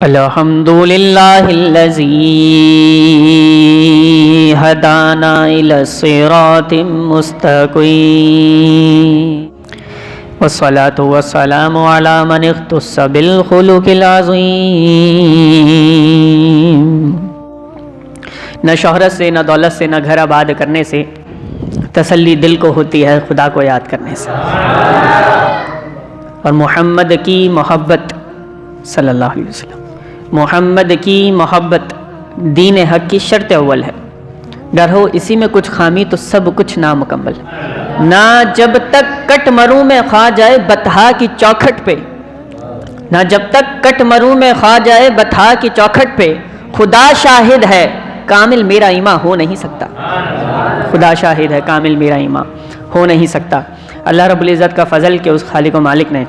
الحمد للہ الذی ہدانا الی الصراط المستقیم والصلاة والسلام علی من اختص بالخلق العظیم۔ نہ شہرت سے، نہ دولت سے، نہ گھر آباد کرنے سے تسلی دل کو ہوتی ہے خدا کو یاد کرنے سے، اور محمد کی محبت صلی اللہ علیہ وسلم، محمد کی محبت دین حق کی شرط اول ہے۔ گر ہو اسی میں کچھ خامی تو سب کچھ نامکمل۔ نہ جب تک کٹ مروں میں کھا جائے بطحا کی چوکھٹ پہ، نہ جب تک کٹ مروں میں کھا جائے بطحا کی چوکھٹ پہ، خدا شاہد ہے کامل میرا ایمان ہو نہیں سکتا، خدا شاہد ہے کامل میرا ایمان ہو نہیں سکتا۔ اللہ رب العزت کا فضل کہ اس خالق و مالک نے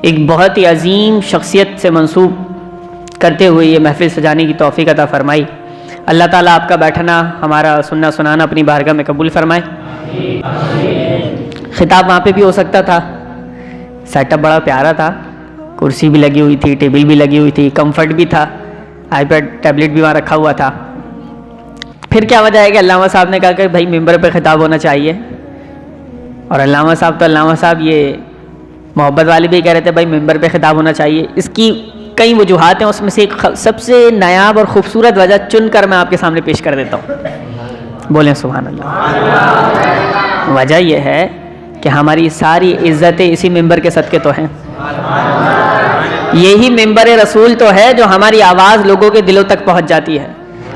ایک بہت ہی عظیم شخصیت سے منسوب کرتے ہوئے یہ محفل سجانے کی توفیق عطا فرمائی۔ اللہ تعالیٰ آپ کا بیٹھنا، ہمارا سننا سنانا اپنی بارگاہ میں قبول فرمائے۔ خطاب وہاں پہ بھی ہو سکتا تھا، سیٹ اپ بڑا پیارا تھا، کرسی بھی لگی ہوئی تھی، ٹیبل بھی لگی ہوئی تھی، کمفرٹ بھی تھا، آئی پیڈ ٹیبلٹ بھی وہاں رکھا ہوا تھا۔ پھر کیا وجہ ہے کہ علامہ صاحب نے کہا کہ بھائی ممبر پہ خطاب ہونا چاہیے، اور علامہ صاحب تو علامہ صاحب یہ محبت والے بھی کہہ رہے تھے بھائی ممبر پہ خطاب ہونا چاہیے۔ اس کی کئی وجوہات ہیں، اس میں سے ایک سب سے نایاب اور خوبصورت وجہ چن کر میں آپ کے سامنے پیش کر دیتا ہوں۔ بولیں سبحان اللہ۔ وجہ یہ ہے کہ ہماری ساری عزتیں اسی ممبر کے صدقے تو ہیں، یہی ممبر رسول تو ہے جو ہماری آواز لوگوں کے دلوں تک پہنچ جاتی ہے۔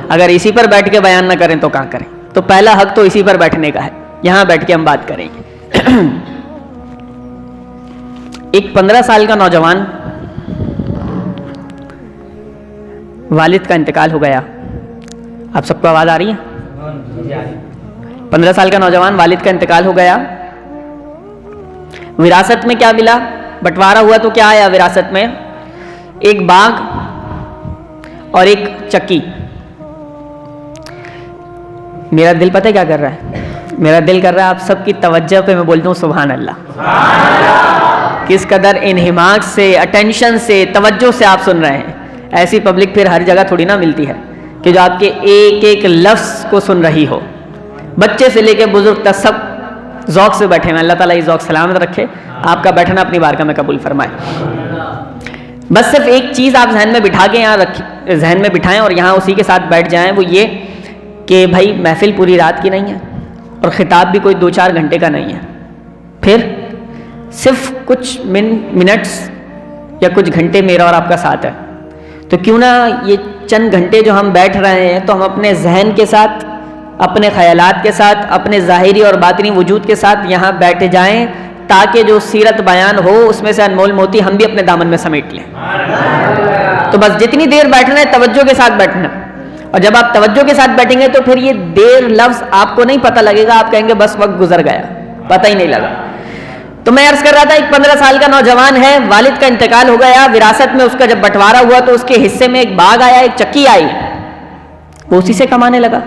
اگر اسی پر بیٹھ کے بیان نہ کریں تو کہاں کریں؟ تو پہلا حق تو اسی پر بیٹھنے کا ہے، یہاں بیٹھ کے ہم بات کریں گے۔ ایک 15 سال کا نوجوان، والد کا انتقال ہو گیا۔ آپ سب کو آواز آ رہی ہے؟ 15 سال کا نوجوان، والد کا انتقال ہو گیا۔ وراثت میں کیا ملا؟ بٹوارا ہوا تو کیا آیا وراثت میں؟ ایک باغ اور ایک چکی۔ میرا دل پتہ ہے کیا کر رہا ہے؟ میرا دل کر رہا ہے آپ سب کی توجہ پہ میں بولتا ہوں سبحان اللہ۔ کس قدر انہماک سے، اٹینشن سے، توجہ سے آپ سن رہے ہیں۔ ایسی پبلک پھر ہر جگہ تھوڑی نہ ملتی ہے کہ جو آپ کے ایک ایک لفظ کو سن رہی ہو۔ بچے سے لے کے بزرگ تک سب ذوق سے بیٹھے ہیں۔ اللہ تعالیٰ یہ ذوق سلامت رکھے، آپ کا بیٹھنا اپنی بارگاہ میں قبول فرمائے۔ بس صرف ایک چیز آپ ذہن میں بٹھا کے یہاں ذہن میں بٹھائیں اور یہاں اسی کے ساتھ بیٹھ جائیں، وہ یہ کہ بھائی محفل پوری رات کی نہیں ہے اور خطاب بھی کوئی 2-4 گھنٹے کا نہیں ہے، پھر صرف کچھ منٹس یا کچھ گھنٹے میرا اور آپ کا ساتھ ہے۔ تو کیوں نہ یہ چند گھنٹے جو ہم بیٹھ رہے ہیں تو ہم اپنے ذہن کے ساتھ، اپنے خیالات کے ساتھ، اپنے ظاہری اور باطنی وجود کے ساتھ یہاں بیٹھ جائیں، تاکہ جو سیرت بیان ہو اس میں سے انمول موتی ہم بھی اپنے دامن میں سمیٹ لیں۔ تو بس جتنی دیر بیٹھنا ہے توجہ کے ساتھ بیٹھنا، اور جب آپ توجہ کے ساتھ بیٹھیں گے تو پھر یہ دیر لفظ آپ کو نہیں پتہ لگے گا، آپ کہیں گے بس وقت گزر گیا، پتہ ہی نہیں لگا۔ تو میں عرض کر رہا تھا ایک 15 سال کا نوجوان ہے، والد کا انتقال ہو گیا، وراثت میں اس کا جب بٹوارا ہوا تو اس کے حصے میں ایک باغ آیا، ایک چکی آئی، وہ اسی سے کمانے لگا۔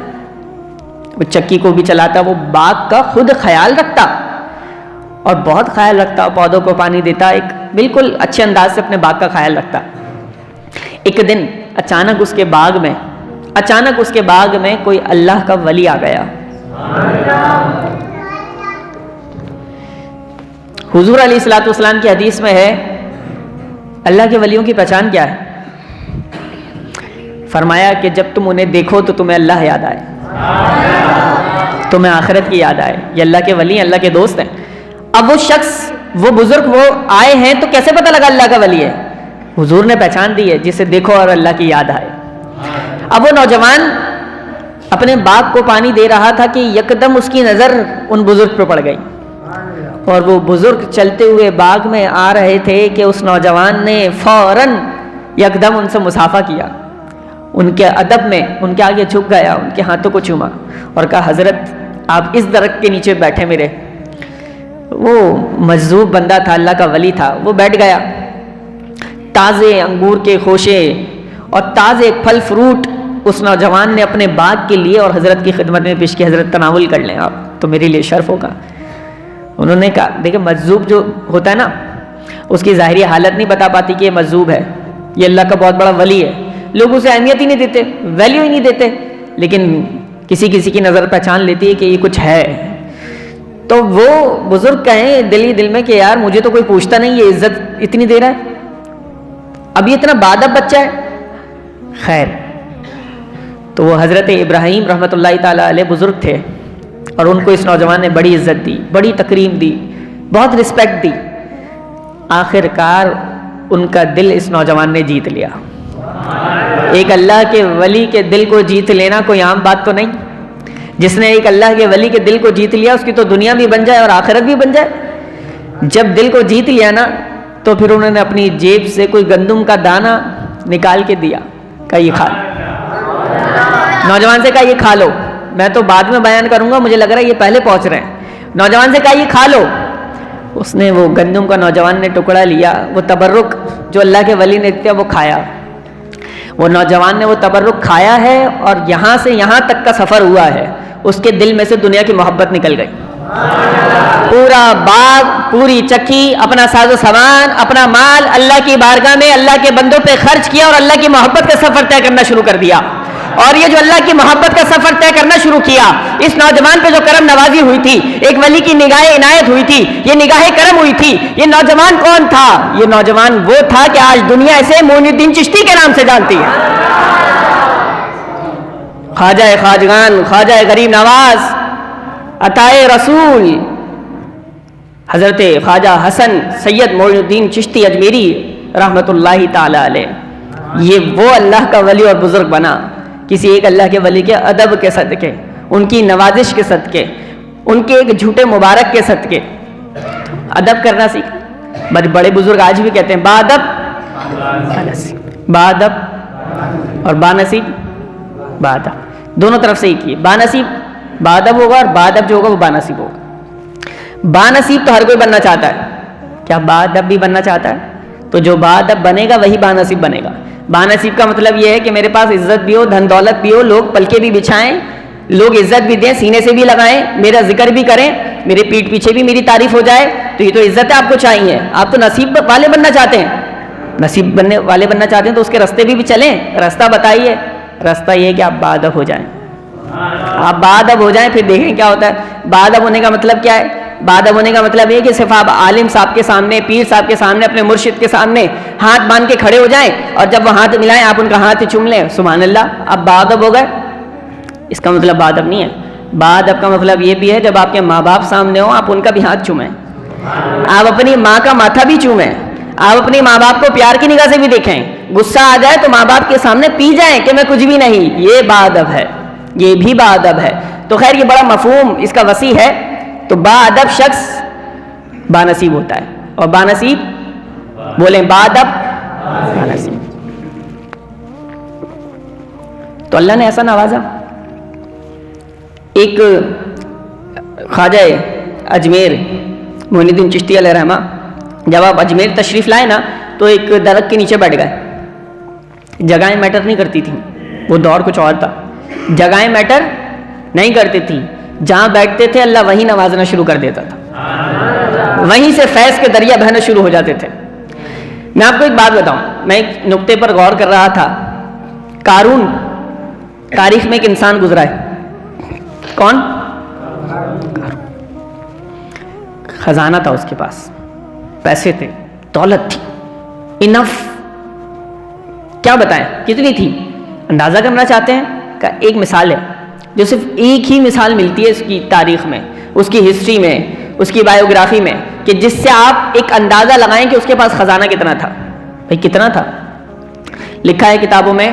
وہ چکی کو بھی چلاتا، وہ باغ کا خود خیال رکھتا اور بہت خیال رکھتا، پودوں کو پانی دیتا، ایک بالکل اچھے انداز سے اپنے باغ کا خیال رکھتا۔ ایک دن اچانک اس کے باغ میں کوئی اللہ کا ولی آ گیا۔ حضور علیہ الصلوۃ والسلام کی حدیث میں ہے اللہ کے ولیوں کی پہچان کیا ہے؟ فرمایا کہ جب تم انہیں دیکھو تو تمہیں اللہ یاد آئے، تمہیں آخرت کی یاد آئے۔ یہ اللہ کے ولی ہیں، اللہ کے دوست ہیں۔ اب وہ شخص، وہ بزرگ، وہ آئے ہیں تو کیسے پتہ لگا اللہ کا ولی ہے؟ حضور نے پہچان دی ہے، جسے دیکھو اور اللہ کی یاد آئے۔ اب وہ نوجوان اپنے باغ کو پانی دے رہا تھا کہ یکدم اس کی نظر ان بزرگ پہ پڑ گئی، اور وہ بزرگ چلتے ہوئے باغ میں آ رہے تھے کہ اس نوجوان نے فوراً یکدم ان سے مصافحہ کیا، ان کے ادب میں ان کے آگے جھک گیا، ان کے ہاتھوں کو چوما اور کہا حضرت آپ اس درخت کے نیچے بیٹھے میرے۔ وہ مجذوب بندہ تھا، اللہ کا ولی تھا، وہ بیٹھ گیا۔ تازے انگور کے خوشے اور تازے پھل فروٹ اس نوجوان نے اپنے باغ کے لیے اور حضرت کی خدمت میں پیش کی، حضرت تناول کر لیں آپ تو میرے لیے شرف ہوگا۔ انہوں نے کہا دیکھیں مجذوب جو ہوتا ہے نا، اس کی ظاہری حالت نہیں بتا پاتی کہ یہ مجذوب ہے، یہ اللہ کا بہت بڑا ولی ہے. لوگ اسے اہمیت ہی نہیں دیتے, ویلیو ہی نہیں دیتے, لیکن کسی کسی کی نظر پہچان لیتی ہے کہ یہ کچھ ہے. تو وہ بزرگ کہیں دل ہی دل میں کہ یار مجھے تو کوئی پوچھتا نہیں, یہ عزت اتنی دے رہا ہے, اب یہ اتنا بادب بچہ ہے. خیر, تو وہ حضرت ابراہیم رحمۃ اللہ تعالیٰ علیہ بزرگ تھے, اور ان کو اس نوجوان نے بڑی عزت دی, بڑی تکریم دی, بہت رسپیکٹ دی. آخر کار ان کا دل اس نوجوان نے جیت لیا. ایک اللہ کے ولی کے دل کو جیت لینا کوئی عام بات تو نہیں. جس نے ایک اللہ کے ولی کے دل کو جیت لیا اس کی تو دنیا بھی بن جائے اور آخرت بھی بن جائے. جب دل کو جیت لیا نا تو پھر انہوں نے اپنی جیب سے کوئی گندم کا دانہ نکال کے دیا, کہا یہ کھا لو. نوجوان سے کہا یہ کھا لو, میں تو بعد میں بیان کروں گا, مجھے لگ رہا ہے یہ پہلے پہنچ رہے ہیں. نوجوان سے کہا یہ کھا لو. اس نے وہ گندم کا نوجوان نے ٹکڑا لیا, وہ تبرک جو اللہ کے ولی نے دیا وہ کھایا. وہ نوجوان نے وہ تبرک کھایا ہے اور یہاں سے یہاں تک کا سفر ہوا ہے, اس کے دل میں سے دنیا کی محبت نکل گئی. پورا باغ, پوری چکی, اپنا ساز و سامان, اپنا مال اللہ کی بارگاہ میں اللہ کے بندوں پہ خرچ کیا اور اللہ کی محبت کا سفر طے کرنا شروع کر دیا. اور یہ جو اللہ کی محبت کا سفر طے کرنا شروع کیا, اس نوجوان پہ جو کرم نوازی ہوئی تھی, ایک ولی کی نگاہ عنایت ہوئی تھی, یہ نگاہ کرم ہوئی تھی. یہ نوجوان کون تھا؟ یہ نوجوان وہ تھا کہ آج دنیا اسے معین الدین چشتی کے نام سے جانتی ہے. خواجہ خواجگان, خواجہ غریب نواز, عطائے رسول حضرت خواجہ حسن سید معین الدین چشتی اجمیری رحمۃ اللہ تعالی علیہ. یہ وہ اللہ کا ولی اور بزرگ بنا کسی ایک اللہ کے ولی کے ادب کے صدقے, ان کی نوازش کے صدقے, ان کے ایک جھوٹے مبارک کے صدقے. ادب کرنا سیکھ. بڑے بزرگ آج بھی کہتے ہیں بادب بادب اور بانصیب بادب, دونوں طرف سے ہی کیے. بانصیب بادب ہوگا اور بادب جو ہوگا وہ بانصیب ہوگا. بانصیب تو ہر کوئی بننا چاہتا ہے, کیا بادب بھی بننا چاہتا ہے؟ تو جو بادب بنے گا وہی بانصیب بنے گا. بانصیب کا مطلب یہ ہے کہ میرے پاس عزت بھی ہو, دھن دولت بھی ہو, لوگ پلکے بھی بچھائیں, لوگ عزت بھی دیں, سینے سے بھی لگائیں, میرا ذکر بھی کریں, میرے پیٹھ پیچھے بھی میری تعریف ہو جائے. تو یہ تو عزت آپ کو چاہیے. آپ تو نصیب والے بننا چاہتے ہیں, نصیب بننے والے بننا چاہتے ہیں تو اس کے راستے بھی چلیں. راستہ بتائیے. راستہ یہ ہے کہ آپ بادب ہو جائیں. آپ بادب ہو جائیں, پھر دیکھیں کیا ہوتا ہے. بادب ہونے کا مطلب کیا ہے؟ بادب ہونے کا مطلب یہ کہ صرف آپ عالم صاحب کے سامنے, پیر صاحب کے سامنے, اپنے مرشد کے سامنے ہاتھ باندھ کے کھڑے ہو جائیں, اور جب وہ ہاتھ ملائیں آپ ان کا ہاتھ چوم لیں, سبحان اللہ, آپ بادب ہو گئے. اس کا مطلب بادب نہیں ہے. بادب کا مطلب یہ بھی ہے جب آپ کے ماں باپ سامنے ہوں آپ ان کا بھی ہاتھ چومیں, آپ اپنی ماں کا ماتھا بھی چومیں, آپ اپنے ماں باپ کو پیار کی نگاہ سے بھی دیکھیں. غصہ آ جائے تو ماں باپ کے سامنے پی جائیں کہ میں کچھ بھی نہیں. یہ بادب ہے, یہ بھی بادب ہے. تو خیر یہ بڑا مفہوم اس کا وسیع ہے. تو بادب شخص بانصیب ہوتا ہے, اور بانصیب بولیں بادب بانصیب. تو اللہ نے ایسا نوازا. ایک خواجہ اجمیر معین الدین چشتی علیہ رحمہ جب آپ اجمیر تشریف لائے نا تو ایک درخت کے نیچے بیٹھ گئے. جگہیں میٹر نہیں کرتی تھیں, وہ دور کچھ اور تھا. جگہیں میٹر نہیں کرتی تھیں, جہاں بیٹھتے تھے اللہ وہیں نوازنا شروع کر دیتا تھا, وہیں سے فیض کے دریا بہنا شروع ہو جاتے تھے. میں آپ کو ایک بات بتاؤں, میں ایک نقطے پر غور کر رہا تھا. قارون تاریخ میں ایک انسان گزرا ہے. کون؟ خزانہ تھا اس کے پاس, پیسے تھے, دولت تھی, انف. کیا بتائیں کتنی تھی؟ اندازہ کرنا چاہتے ہیں؟ کہ ایک مثال ہے جو صرف ایک ہی مثال ملتی ہے اس کی تاریخ میں, اس کی ہسٹری میں, اس کی بایوگرافی میں, کہ جس سے آپ ایک اندازہ لگائیں کہ اس کے پاس خزانہ کتنا تھا. بھائی کتنا تھا؟ لکھا ہے کتابوں میں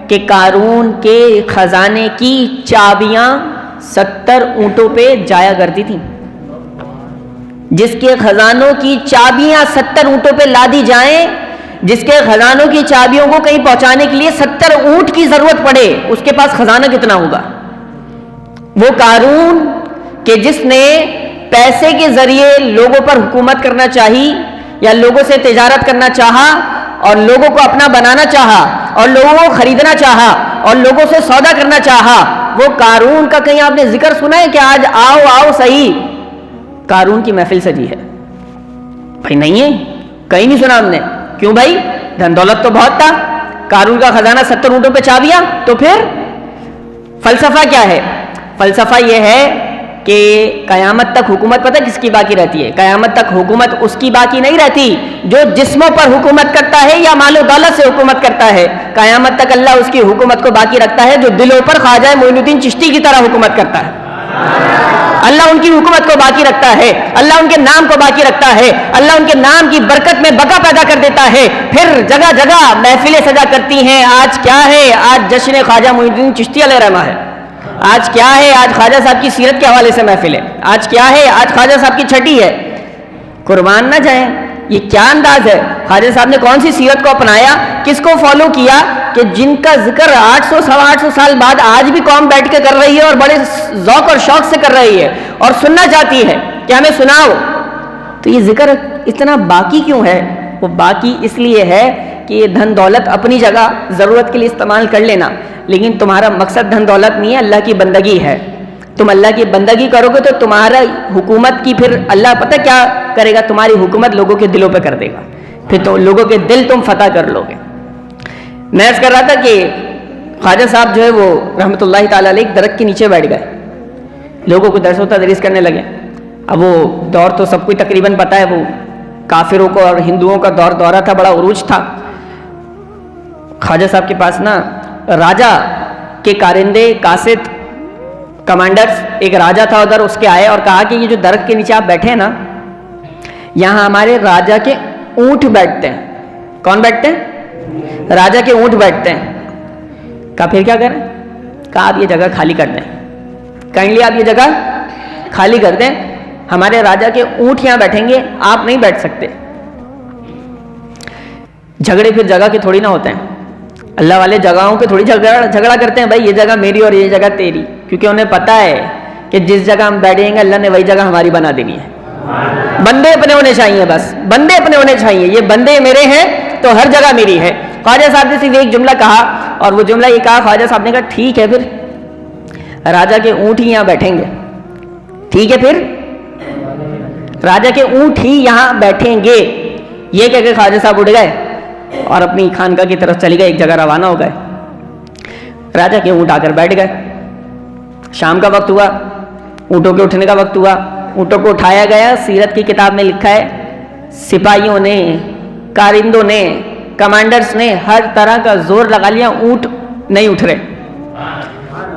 کہ قارون کے خزانے کی چابیاں 70 اونٹوں پہ جایا کرتی تھیں. جس کے خزانوں کی چابیاں 70 اونٹوں پہ لادی جائیں, جس کے خزانوں کی چابیوں کو کہیں پہنچانے کے لیے 70 اونٹ کی ضرورت پڑے, اس کے پاس خزانہ کتنا ہوگا؟ وہ قارون کہ جس نے پیسے کے ذریعے لوگوں پر حکومت کرنا چاہی, یا لوگوں سے تجارت کرنا چاہا, اور لوگوں کو اپنا بنانا چاہا, اور لوگوں کو خریدنا چاہا, اور لوگوں سے سودا کرنا چاہا, وہ قارون کا کہیں آپ نے ذکر سنا ہے کہ آج آؤ آؤ صحیح قارون کی محفل سجی ہے؟ بھائی نہیں ہے, کہیں نہیں سنا ہم نے. کیوں بھائی؟ دھن دولت تو بہت تھا، قارون کا خزانہ 70 اونٹوں پہ چابیاں. تو پھر فلسفہ کیا ہے؟ فلسفہ یہ ہے کہ قیامت تک حکومت پتہ کس کی باقی رہتی ہے؟ قیامت تک حکومت اس کی باقی نہیں رہتی جو جسموں پر حکومت کرتا ہے یا مال و دولت سے حکومت کرتا ہے. قیامت تک اللہ اس کی حکومت کو باقی رکھتا ہے جو دلوں پر خواجہ معین الدین چشتی کی طرح حکومت کرتا ہے. اللہ ان کی حکومت کو باقی رکھتا ہے، اللہ ان کے نام کو باقی رکھتا ہے، اللہ ان کے نام کی برکت میں بقا پیدا کر دیتا ہے. پھر جگہ جگہ محفلیں سجا کرتی ہیں. آج کیا ہے؟ آج جشن خواجہ معین الدین چشتی علیہ رحمہ ہے. آج کیا ہے؟ آج خواجہ صاحب کی سیرت کے حوالے سے محفل ہے. آج کیا ہے؟ آج خواجہ صاحب کی چھٹی ہے. قربان نہ جائیں، یہ کیا انداز ہے؟ خواجہ صاحب نے کون سی سیرت کو اپنایا، کس کو فالو کیا کہ جن کا ذکر 800 سوا 800 سال بعد آج بھی قوم بیٹھ کے کر رہی ہے اور بڑے ذوق اور شوق سے کر رہی ہے اور سننا چاہتی ہے کہ ہمیں سناؤ. تو یہ ذکر اتنا باقی کیوں ہے؟ وہ باقی اس لیے ہے کہ یہ دھن دولت اپنی جگہ ضرورت کے لیے استعمال کر لینا، لیکن تمہارا مقصد دھن دولت نہیں ہے، اللہ کی بندگی ہے. تم اللہ کی بندگی کرو گے تو تمہارا حکومت کی پھر اللہ پتہ کیا کرے گا؟ تمہاری حکومت لوگوں کے دلوں پہ کر دے گا، پھر تو لوگوں کے دل تم فتح کر لو گے. میں عرض کر رہا تھا کہ خواجہ صاحب جو ہے وہ رحمۃ اللہ تعالیٰ علیہ ایک درخت کے نیچے بیٹھ گئے، لوگوں کو درس و تدریس کرنے لگے. اب وہ دور تو سب کو تقریباً پتہ ہے، وہ کافروں کو اور ہندوؤں کا دورہ تھا، بڑا عروج تھا. خواجہ صاحب کے پاس نا راجہ کے کارندے، قاصد، کمانڈرز، ایک راجہ تھا ادھر، اس کے آئے اور کہا کہ یہ جو درخت کے نیچے آپ بیٹھے ہیں نا، یہاں ہمارے راجہ کے اونٹ بیٹھتے ہیں. کون بیٹھتے ہیں؟ راجہ کے اونٹ بیٹھتے ہیں. کہا پھر کیا کریں؟ کہا آپ یہ جگہ خالی کر دیں، کائنڈلی آپ یہ جگہ خالی کر دیں، ہمارے راجہ کے اونٹ یہاں بیٹھیں گے، آپ نہیں بیٹھ سکتے. جھگڑے پھر جگہ کے تھوڑی نہ ہوتے ہیں، اللہ والے جگہوں کے تھوڑی جھگڑا کرتے ہیں، بھائی یہ جگہ میری اور یہ جگہ تیری، کیونکہ انہیں پتہ ہے کہ جس جگہ ہم بیٹھیں گے اللہ نے وہی جگہ ہماری بنا دینی ہے. بندے اپنے ہونے چاہیے، بس بندے اپنے ہونے چاہیے، یہ بندے میرے ہیں تو ہر جگہ میری ہے. خواجہ صاحب نے صرف ایک جملہ کہا، اور وہ جملہ یہ کہا، خواجہ صاحب نے کہا ٹھیک ہے پھر راجہ کے اونٹ ہی یہاں بیٹھیں گے. ٹھیک ہے پھر راجہ کے اونٹ ہی یہاں بیٹھیں گے. یہ کہہ کے خواجہ صاحب اٹھ گئے اور اپنی خانقاہ کی طرف چلی گئے، ایک جگہ روانہ ہو گئے. راجہ کے اونٹ آ کر بیٹھ گئے. شام کا وقت ہوا، اونٹوں کے اٹھنے کا وقت ہوا، اونٹوں کو اٹھایا گیا. سیرت کی کتاب میں لکھا ہے سپاہیوں نے، کارندوں نے، کمانڈرز نے ہر طرح کا زور لگا لیا، اونٹ نہیں اٹھ رہے،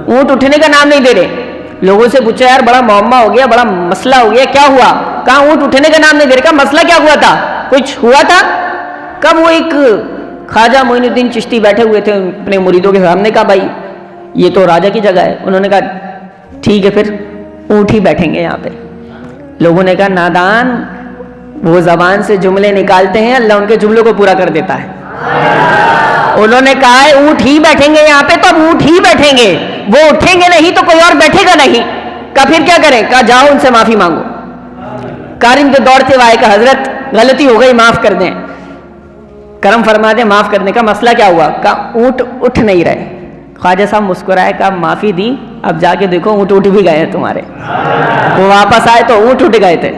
اونٹ اٹھنے کا نام نہیں دے رہے. لوگوں سے پوچھا یار بڑا معمہ ہو گیا، بڑا مسئلہ ہو گیا، کیا ہوا؟ کہاں اونٹ اٹھنے کا نام نہیں دے رہے. کہا مسئلہ کیا ہوا تھا؟ کچھ ہوا تھا؟ کب وہ ایک خواجہ معین الدین چشتی بیٹھے ہوئے تھے اپنے مریدوں کے سامنے، کہا بھائی یہ تو راجہ کی جگہ ہے. انہوں نے کہا ٹھیک ہے پھر اونٹ ہی بیٹھیں گے یہاں پہ. لوگوں نے کہا نادان، وہ زبان سے جملے نکالتے ہیں، اللہ ان کے جملوں کو پورا کر دیتا ہے. انہوں نے کہا ہے اونٹ ہی بیٹھیں گے یہاں پہ، تو اب اونٹ ہی بیٹھیں گے، وہ اٹھیں گے نہیں تو کوئی اور بیٹھے گا نہیں. کہا پھر کیا کریں؟ کہا جاؤ ان سے معافی مانگو. کارندے دوڑتے ہوئے کہ حضرت غلطی ہو گئی، معاف کر دیں، کرم فرما دیں، معاف کرنے کا مسئلہ کیا ہوا؟ کہا اونٹ اٹھ نہیں رہے. خواجہ صاحب مسکرائے، کہا معافی دی، اب جا کے دیکھو اونٹ اٹھ بھی گئے ہیں تمہارے. وہ واپس آئے تو اونٹ اٹھ گئے تھے.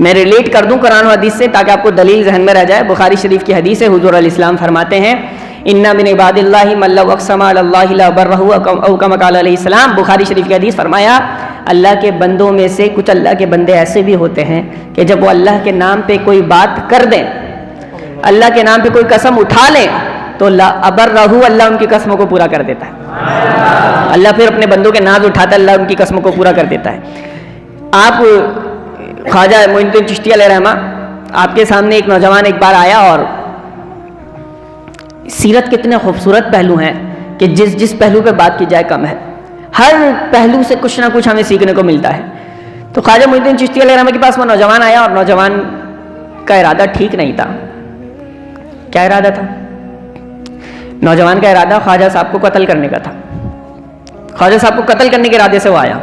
میں ریلیٹ کر دوں قرآن و حدیث سے تاکہ آپ کو دلیل ذہن میں رہ جائے. بخاری شریف کی حدیث ہے، حضور علیہ السلام فرماتے ہیں اِنَّ مِنْ عِبَادِ اللَّهِ مَن لَّوْ أَقْسَمَ عَلَى اللَّهِ لَأَبَرَّهُ أَوْ كَمَا قَالَ علیہ السلام. بخاری شریف کی حدیث فرمایا اللہ کے بندوں میں سے کچھ اللہ کے بندے ایسے بھی ہوتے ہیں کہ جب وہ اللہ کے نام پہ کوئی بات کر دیں، اللہ کے نام پہ کوئی قسم اٹھا لیں تو لَأَبَرَّهُ اللہ ان کی قسموں کو پورا کر دیتا ہے. اللہ پھر اپنے بندوں کے ناز اٹھاتا ہے، اللہ ان کی قسموں کو پورا کر دیتا ہے. آپ خواجہ معین الدین چشتی علیہ رحمہ، آپ کے سامنے ایک نوجوان ایک بار آیا، اور سیرت کتنے خوبصورت پہلو ہیں کہ جس پہلو پہ بات کی جائے کم ہے. ہر پہلو سے کچھ نہ کچھ ہمیں سیکھنے کو ملتا ہے. تو خواجہ معین الدین چشتی علیہ رحمہ کے پاس وہ نوجوان آیا، اور نوجوان کا ارادہ ٹھیک نہیں تھا. کیا ارادہ تھا؟ نوجوان کا ارادہ خواجہ صاحب کو قتل کرنے کا تھا. خواجہ صاحب کو قتل کرنے کے ارادے سے وہ آیا.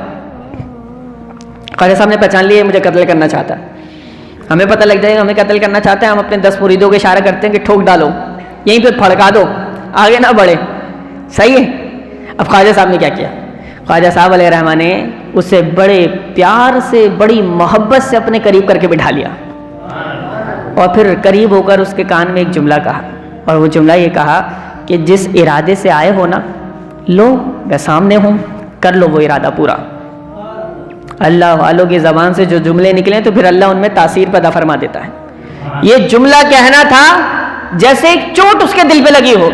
خواجہ صاحب نے پہچان لیا مجھے قتل کرنا چاہتا ہے. ہمیں پتہ لگ جائے گا ہمیں قتل کرنا چاہتا ہے، ہم اپنے 10 مریدوں کو اشارہ کرتے ہیں کہ ٹھوک ڈالو، یہیں پہ پھڑکا دو، آگے نہ بڑھے. صحیح ہے. اب خواجہ صاحب نے کیا کیا؟ خواجہ صاحب علیہ رحمٰن نے اسے بڑے پیار سے، بڑی محبت سے اپنے قریب کر کے بٹھا لیا. اور پھر قریب ہو کر اس کے کان میں ایک جملہ کہا, اور وہ جملہ یہ کہا کہ جس ارادے سے آئے ہو نا, لو میں سامنے ہوں, کر لو وہ ارادہ پورا. اللہ والوں کی زبان سے جو جملے نکلے تو پھر اللہ ان میں تاثیر پیدا فرما دیتا ہے. یہ جملہ کہنا تھا جیسے ایک چوٹ اس کے دل پہ لگی ہو,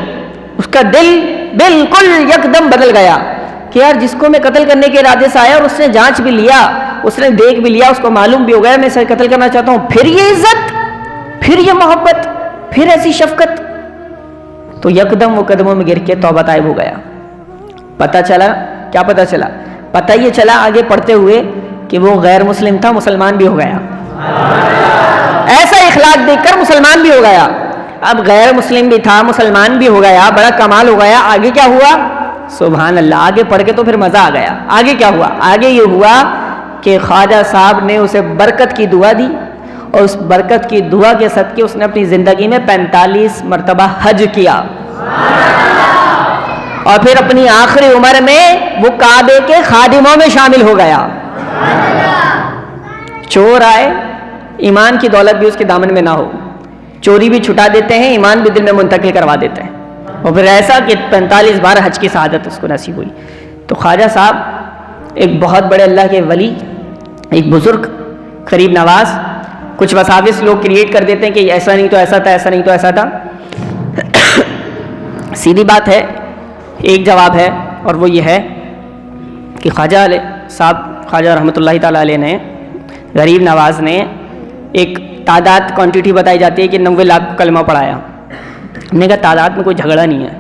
اس کا دل بالکل یکدم بدل گیا کہ یار جس کو میں قتل کرنے کے ارادے سے آیا اور اس نے جانچ بھی لیا, اس نے دیکھ بھی لیا, اس کو معلوم بھی ہو گیا میں اسے قتل کرنا چاہتا ہوں, پھر یہ عزت, پھر یہ محبت, پھر ایسی شفقت. تو یکدم وہ قدموں میں گر کے توبہ طائب ہو گیا. پتہ چلا, کیا پتہ چلا؟ پتہ یہ چلا آگے پڑھتے ہوئے کہ وہ غیر مسلم تھا, مسلمان بھی ہو گیا. ایسا اخلاق دیکھ کر مسلمان بھی ہو گیا. اب غیر مسلم بھی تھا, مسلمان بھی ہو گیا, بڑا کمال ہو گیا. آگے کیا ہوا؟ سبحان اللہ. آگے پڑھ کے تو پھر مزہ آ گیا. آگے کیا ہوا؟ آگے یہ ہوا کہ خواجہ صاحب نے اسے برکت کی دعا دی, اور اس برکت کی دعا کے صدقے اس نے اپنی زندگی میں 45 مرتبہ حج کیا, اور پھر اپنی آخری عمر میں وہ کعبے کے خادموں میں شامل ہو گیا. چور آئے, ایمان کی دولت بھی اس کے دامن میں نہ ہو, چوری بھی چھٹا دیتے ہیں, ایمان بھی دل میں منتقل کروا دیتے ہیں. اور پھر ایسا کہ 45 بار حج کی سعادت اس کو نصیب ہوئی. تو خواجہ صاحب ایک بہت بڑے اللہ کے ولی, ایک بزرگ, قریب نواز. کچھ وساوس لوگ کریٹ کر دیتے ہیں کہ ایسا نہیں تو ایسا تھا, ایسا نہیں تو ایسا تھا. سیدھی بات ہے, ایک جواب ہے, اور وہ یہ ہے کہ خواجہ صاحب, خواجہ رحمۃ اللہ تعالیٰ علیہ نے, غریب نواز نے ایک تعداد کوانٹٹی بتائی جاتی ہے کہ 90 لاکھ کو کلمہ پڑھایا. ہم نے کہا تعداد میں کوئی جھگڑا نہیں ہے,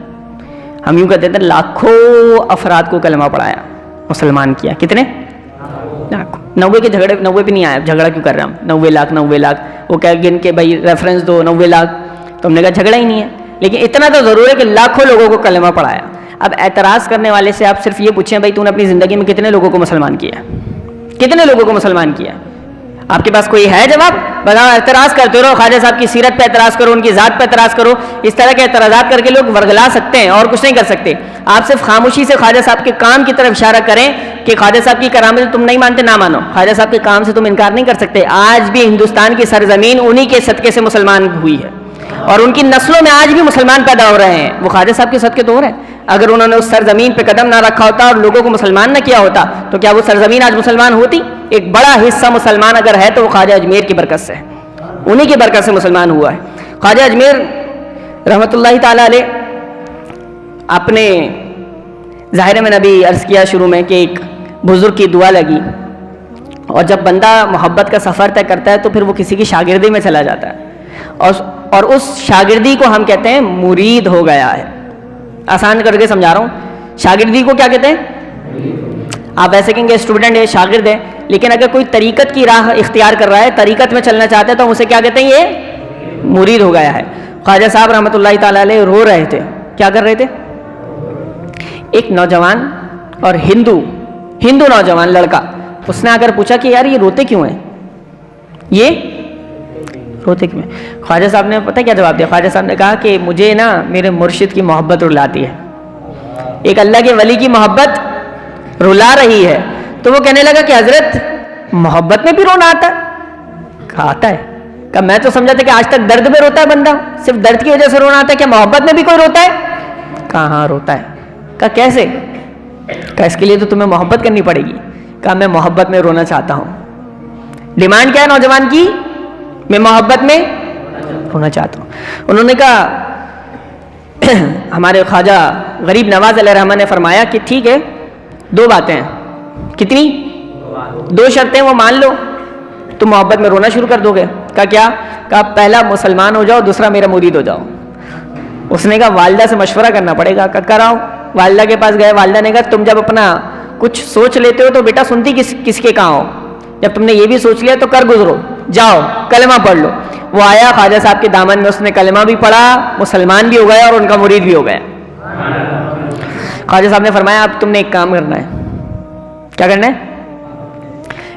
ہم یوں کہتے ہیں لاکھوں افراد کو کلمہ پڑھایا, مسلمان کیا. کتنے؟ لاکھوں. 90 کے جھگڑے, 90 پہ نہیں آیا, جھگڑا کیوں کر رہے ہم؟ 90 لاکھ 90 لاکھ, وہ کہہ گن کے بھائی ریفرنس دو 90 لاکھ. تو ہم نے کہا جھگڑا ہی نہیں ہے, لیکن اتنا تو ضرور ہے کہ لاکھوں لوگوں کو کلمہ پڑھایا. اب اعتراض کرنے والے سے آپ صرف یہ پوچھیں بھائی تو نے اپنی زندگی میں کتنے لوگوں کو مسلمان کیا, کتنے لوگوں کو مسلمان کیا؟ آپ کے پاس کوئی ہے جواب؟ بتاؤ. اعتراض کرتے رہو, خواجہ صاحب کی سیرت پہ اعتراض کرو, ان کی ذات پہ اعتراض کرو. اس طرح کے اعتراضات کر کے لوگ ورگلا سکتے ہیں اور کچھ نہیں کر سکتے. آپ صرف خاموشی سے خواجہ صاحب کے کام کی طرف اشارہ کریں کہ خواجہ صاحب کی کرامت تم نہیں مانتے, نہ مانو. خواجہ صاحب کے کام سے تم انکار نہیں کر سکتے. آج بھی ہندوستان کی سرزمین انہی کے صدقے سے مسلمان ہوئی ہے, اور ان کی نسلوں میں آج بھی مسلمان پیدا ہو رہے ہیں. وہ خواجہ صاحب کے صدقے تو ہو رہے ہیں. اگر انہوں نے اس سرزمین پہ قدم نہ رکھا ہوتا اور لوگوں کو مسلمان نہ کیا ہوتا تو کیا وہ سرزمین آج مسلمان ہوتی؟ ایک بڑا حصہ مسلمان اگر ہے تو وہ خواجہ اجمیر کی برکت سے ہے, انہی کی برکت سے مسلمان ہوا ہے. خواجہ اجمیر رحمۃ اللہ تعالیٰ علیہ, اپنے ظاہر میں نبی عرض کیا شروع میں کہ ایک بزرگ کی دعا لگی, اور جب بندہ محبت کا سفر طے کرتا ہے تو پھر وہ کسی کی شاگردی میں چلا جاتا ہے, اور اس شاگردی کو ہم کہتے ہیں مرید ہو گیا ہے. آسان کر کے سمجھا رہا ہوں, شاگردی کو کیا کہتے ہیں؟ آپ ایسے کہیں گے اسٹوڈنٹ ہے, شاگرد ہے, لیکن اگر کوئی طریقت کی راہ اختیار کر رہا ہے, طریقت میں چلنا چاہتا ہے تو اسے کیا کہتے ہیں؟ یہ مرید ہو گیا ہے. خواجہ صاحب رحمۃ اللہ تعالیٰ علیہ رو رہے تھے. کیا کر رہے تھے؟ ایک نوجوان اور ہندو نوجوان لڑکا, اس نے آ کر پوچھا کہ یار یہ روتے کیوں ہیں, یہ روتے کیوں ہیں؟ خواجہ صاحب نے پتہ کیا جواب دیا؟ خواجہ صاحب نے کہا کہ مجھے نا میرے مرشد کی محبت رلاتی ہے, ایک اللہ کے ولی کی محبت رلا رہی ہے. تو وہ کہنے لگا کہ حضرت محبت میں بھی رونا آتا ہے؟ کہا آتا ہے. کہا میں تو سمجھا تھا کہ آج تک درد میں روتا ہے بندہ, صرف درد کی وجہ سے رونا آتا ہے, کیا محبت میں بھی کوئی روتا ہے؟ کہا ہاں روتا ہے. کہا کیسے؟ کہا اس کے لیے تو تمہیں محبت کرنی پڑے گی. کہا میں محبت میں رونا چاہتا ہوں. ڈیمانڈ کیا ہے نوجوان کی؟ میں محبت میں رونا چاہتا ہوں. انہوں نے کہا ہمارے خواجہ غریب نواز علیہ الرحمٰن نے فرمایا کہ ٹھیک ہے, 2 باتیں ہیں. کتنی؟ 2 شرطیں وہ مان لو تو محبت میں رونا شروع کر دو گے. کہا کیا؟ کہا پہلا مسلمان ہو جاؤ, دوسرا میرا مرید ہو جاؤ. اس نے کہا والدہ سے مشورہ کرنا پڑے گا. کہا کراؤ. والدہ کے پاس گئے. والدہ نے کہا تم جب اپنا کچھ سوچ لیتے ہو تو بیٹا سنتی کس کے کہاں ہو, جب تم نے یہ بھی سوچ لیا تو کر گزرو, جاؤ کلمہ پڑھ لو. وہ آیا, خواجہ صاحب کے دامن میں اس نے کلمہ بھی پڑھا, مسلمان بھی ہو گیا اور ان کا مرید بھی ہو گیا. خواجہ صاحب نے فرمایا اب تم نے ایک کام کرنا ہے. کیا کرنا ہے؟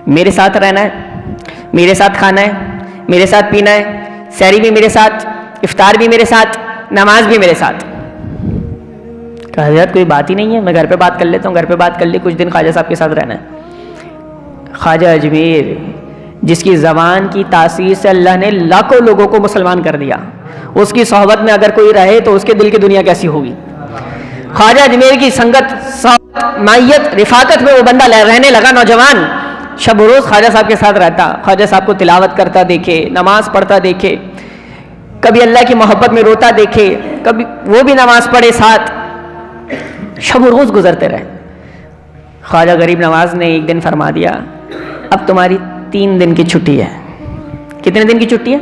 میرے ساتھ رہنا ہے, میرے ساتھ کھانا ہے, میرے ساتھ پینا ہے, سحری بھی میرے ساتھ, افطار بھی میرے ساتھ, نماز بھی میرے ساتھ. کہا حضرت کوئی بات ہی نہیں ہے, میں گھر پہ بات کر لیتا ہوں. گھر پہ بات کر لی, کچھ دن خواجہ صاحب کے ساتھ رہنا ہے. خواجہ اجمیر جس کی زبان کی تاثیر سے اللہ نے لاکھوں لوگوں کو مسلمان کر دیا، اس کی صحبت میں اگر کوئی رہے تو اس کے دل کی دنیا کیسی ہوگی؟ خواجہ اجمیر کی سنگت، صحبت، معیت، رفاقت میں وہ بندہ رہنے لگا، نوجوان شب و روز خواجہ صاحب کے ساتھ رہتا، خواجہ صاحب کو تلاوت کرتا دیکھے، نماز پڑھتا دیکھے، کبھی اللہ کی محبت میں روتا دیکھے، کبھی وہ بھی نماز پڑھے ساتھ، شب و روز گزرتے رہے۔ خواجہ غریب نواز نے ایک دن فرما دیا، اب تمہاری 3 دن کی چھٹی ہے۔ کتنے دن کی چھٹی ہے؟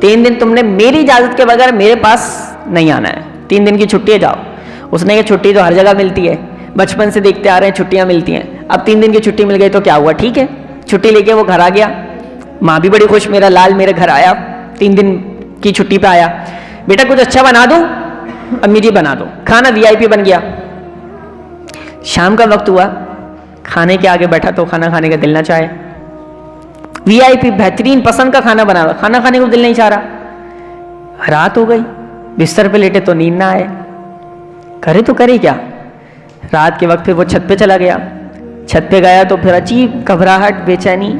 3 دن تم نے میری اجازت کے بغیر میرے پاس نہیں آنا ہے، 3 دن کی چھٹی ہے، جاؤ۔ اس نے کہا چھٹی تو ہر جگہ ملتی ہے، بچپن سے دیکھتے آ رہے ہیں چھٹیاں ملتی ہیں، اب 3 دن کی چھٹی مل گئی تو کیا ہوا، ٹھیک ہے۔ چھٹی لے کے وہ گھر آ گیا، ماں بھی بڑی خوش، میرا لال میرے گھر آیا، 3 دن کی چھٹی پہ آیا۔ بیٹا کچھ اچھا بنا دوں؟ امی جی بنا دو۔ کھانا VIP بن گیا۔ شام کا وقت ہوا، کھانے کے آگے بیٹھا تو کھانا کھانے کا دل نہ چاہے، VIP بہترین پسند کا کھانا بنا ہوا، کھانا کھانے کو دل نہیں چاہ رہا۔ رات ہو گئی، بستر پہ لیٹے تو نیند نہ آئے، کرے تو کرے کیا؟ رات کے وقت پھر وہ چھت پہ چلا گیا۔ چھت پہ گیا تو پھر عجیب گھبراہٹ، بے چینی۔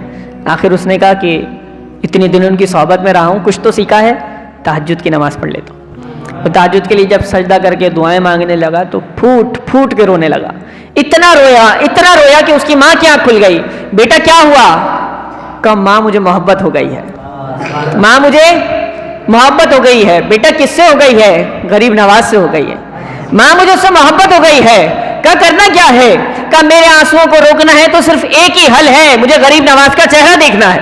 آخر اس نے کہا کہ اتنے دن ان کی صحبت میں رہا ہوں، کچھ تو سیکھا ہے، تہجد کی نماز پڑھ لیتا ہوں۔ وہ تہجد کے لیے جب سجدہ کر کے دعائیں مانگنے لگا تو پھوٹ پھوٹ کے رونے لگا، اتنا رویا کہ اس کی ماں کی آنکھ کھل گئی۔ بیٹا کیا ہوا؟ کہا ماں مجھے محبت ہو گئی ہے، ماں مجھے محبت ہو گئی ہے۔ بیٹا کس سے ہو گئی ہے؟ غریب نواز سے ہو گئی ہے۔ ماں مجھے اس سے محبت ہو گئی ہے۔ کہا کرنا کیا ہے؟ کہا میرے آنسوؤں کو روکنا ہے تو صرف ایک ہی حل ہے، مجھے غریب نواز کا چہرہ دیکھنا ہے،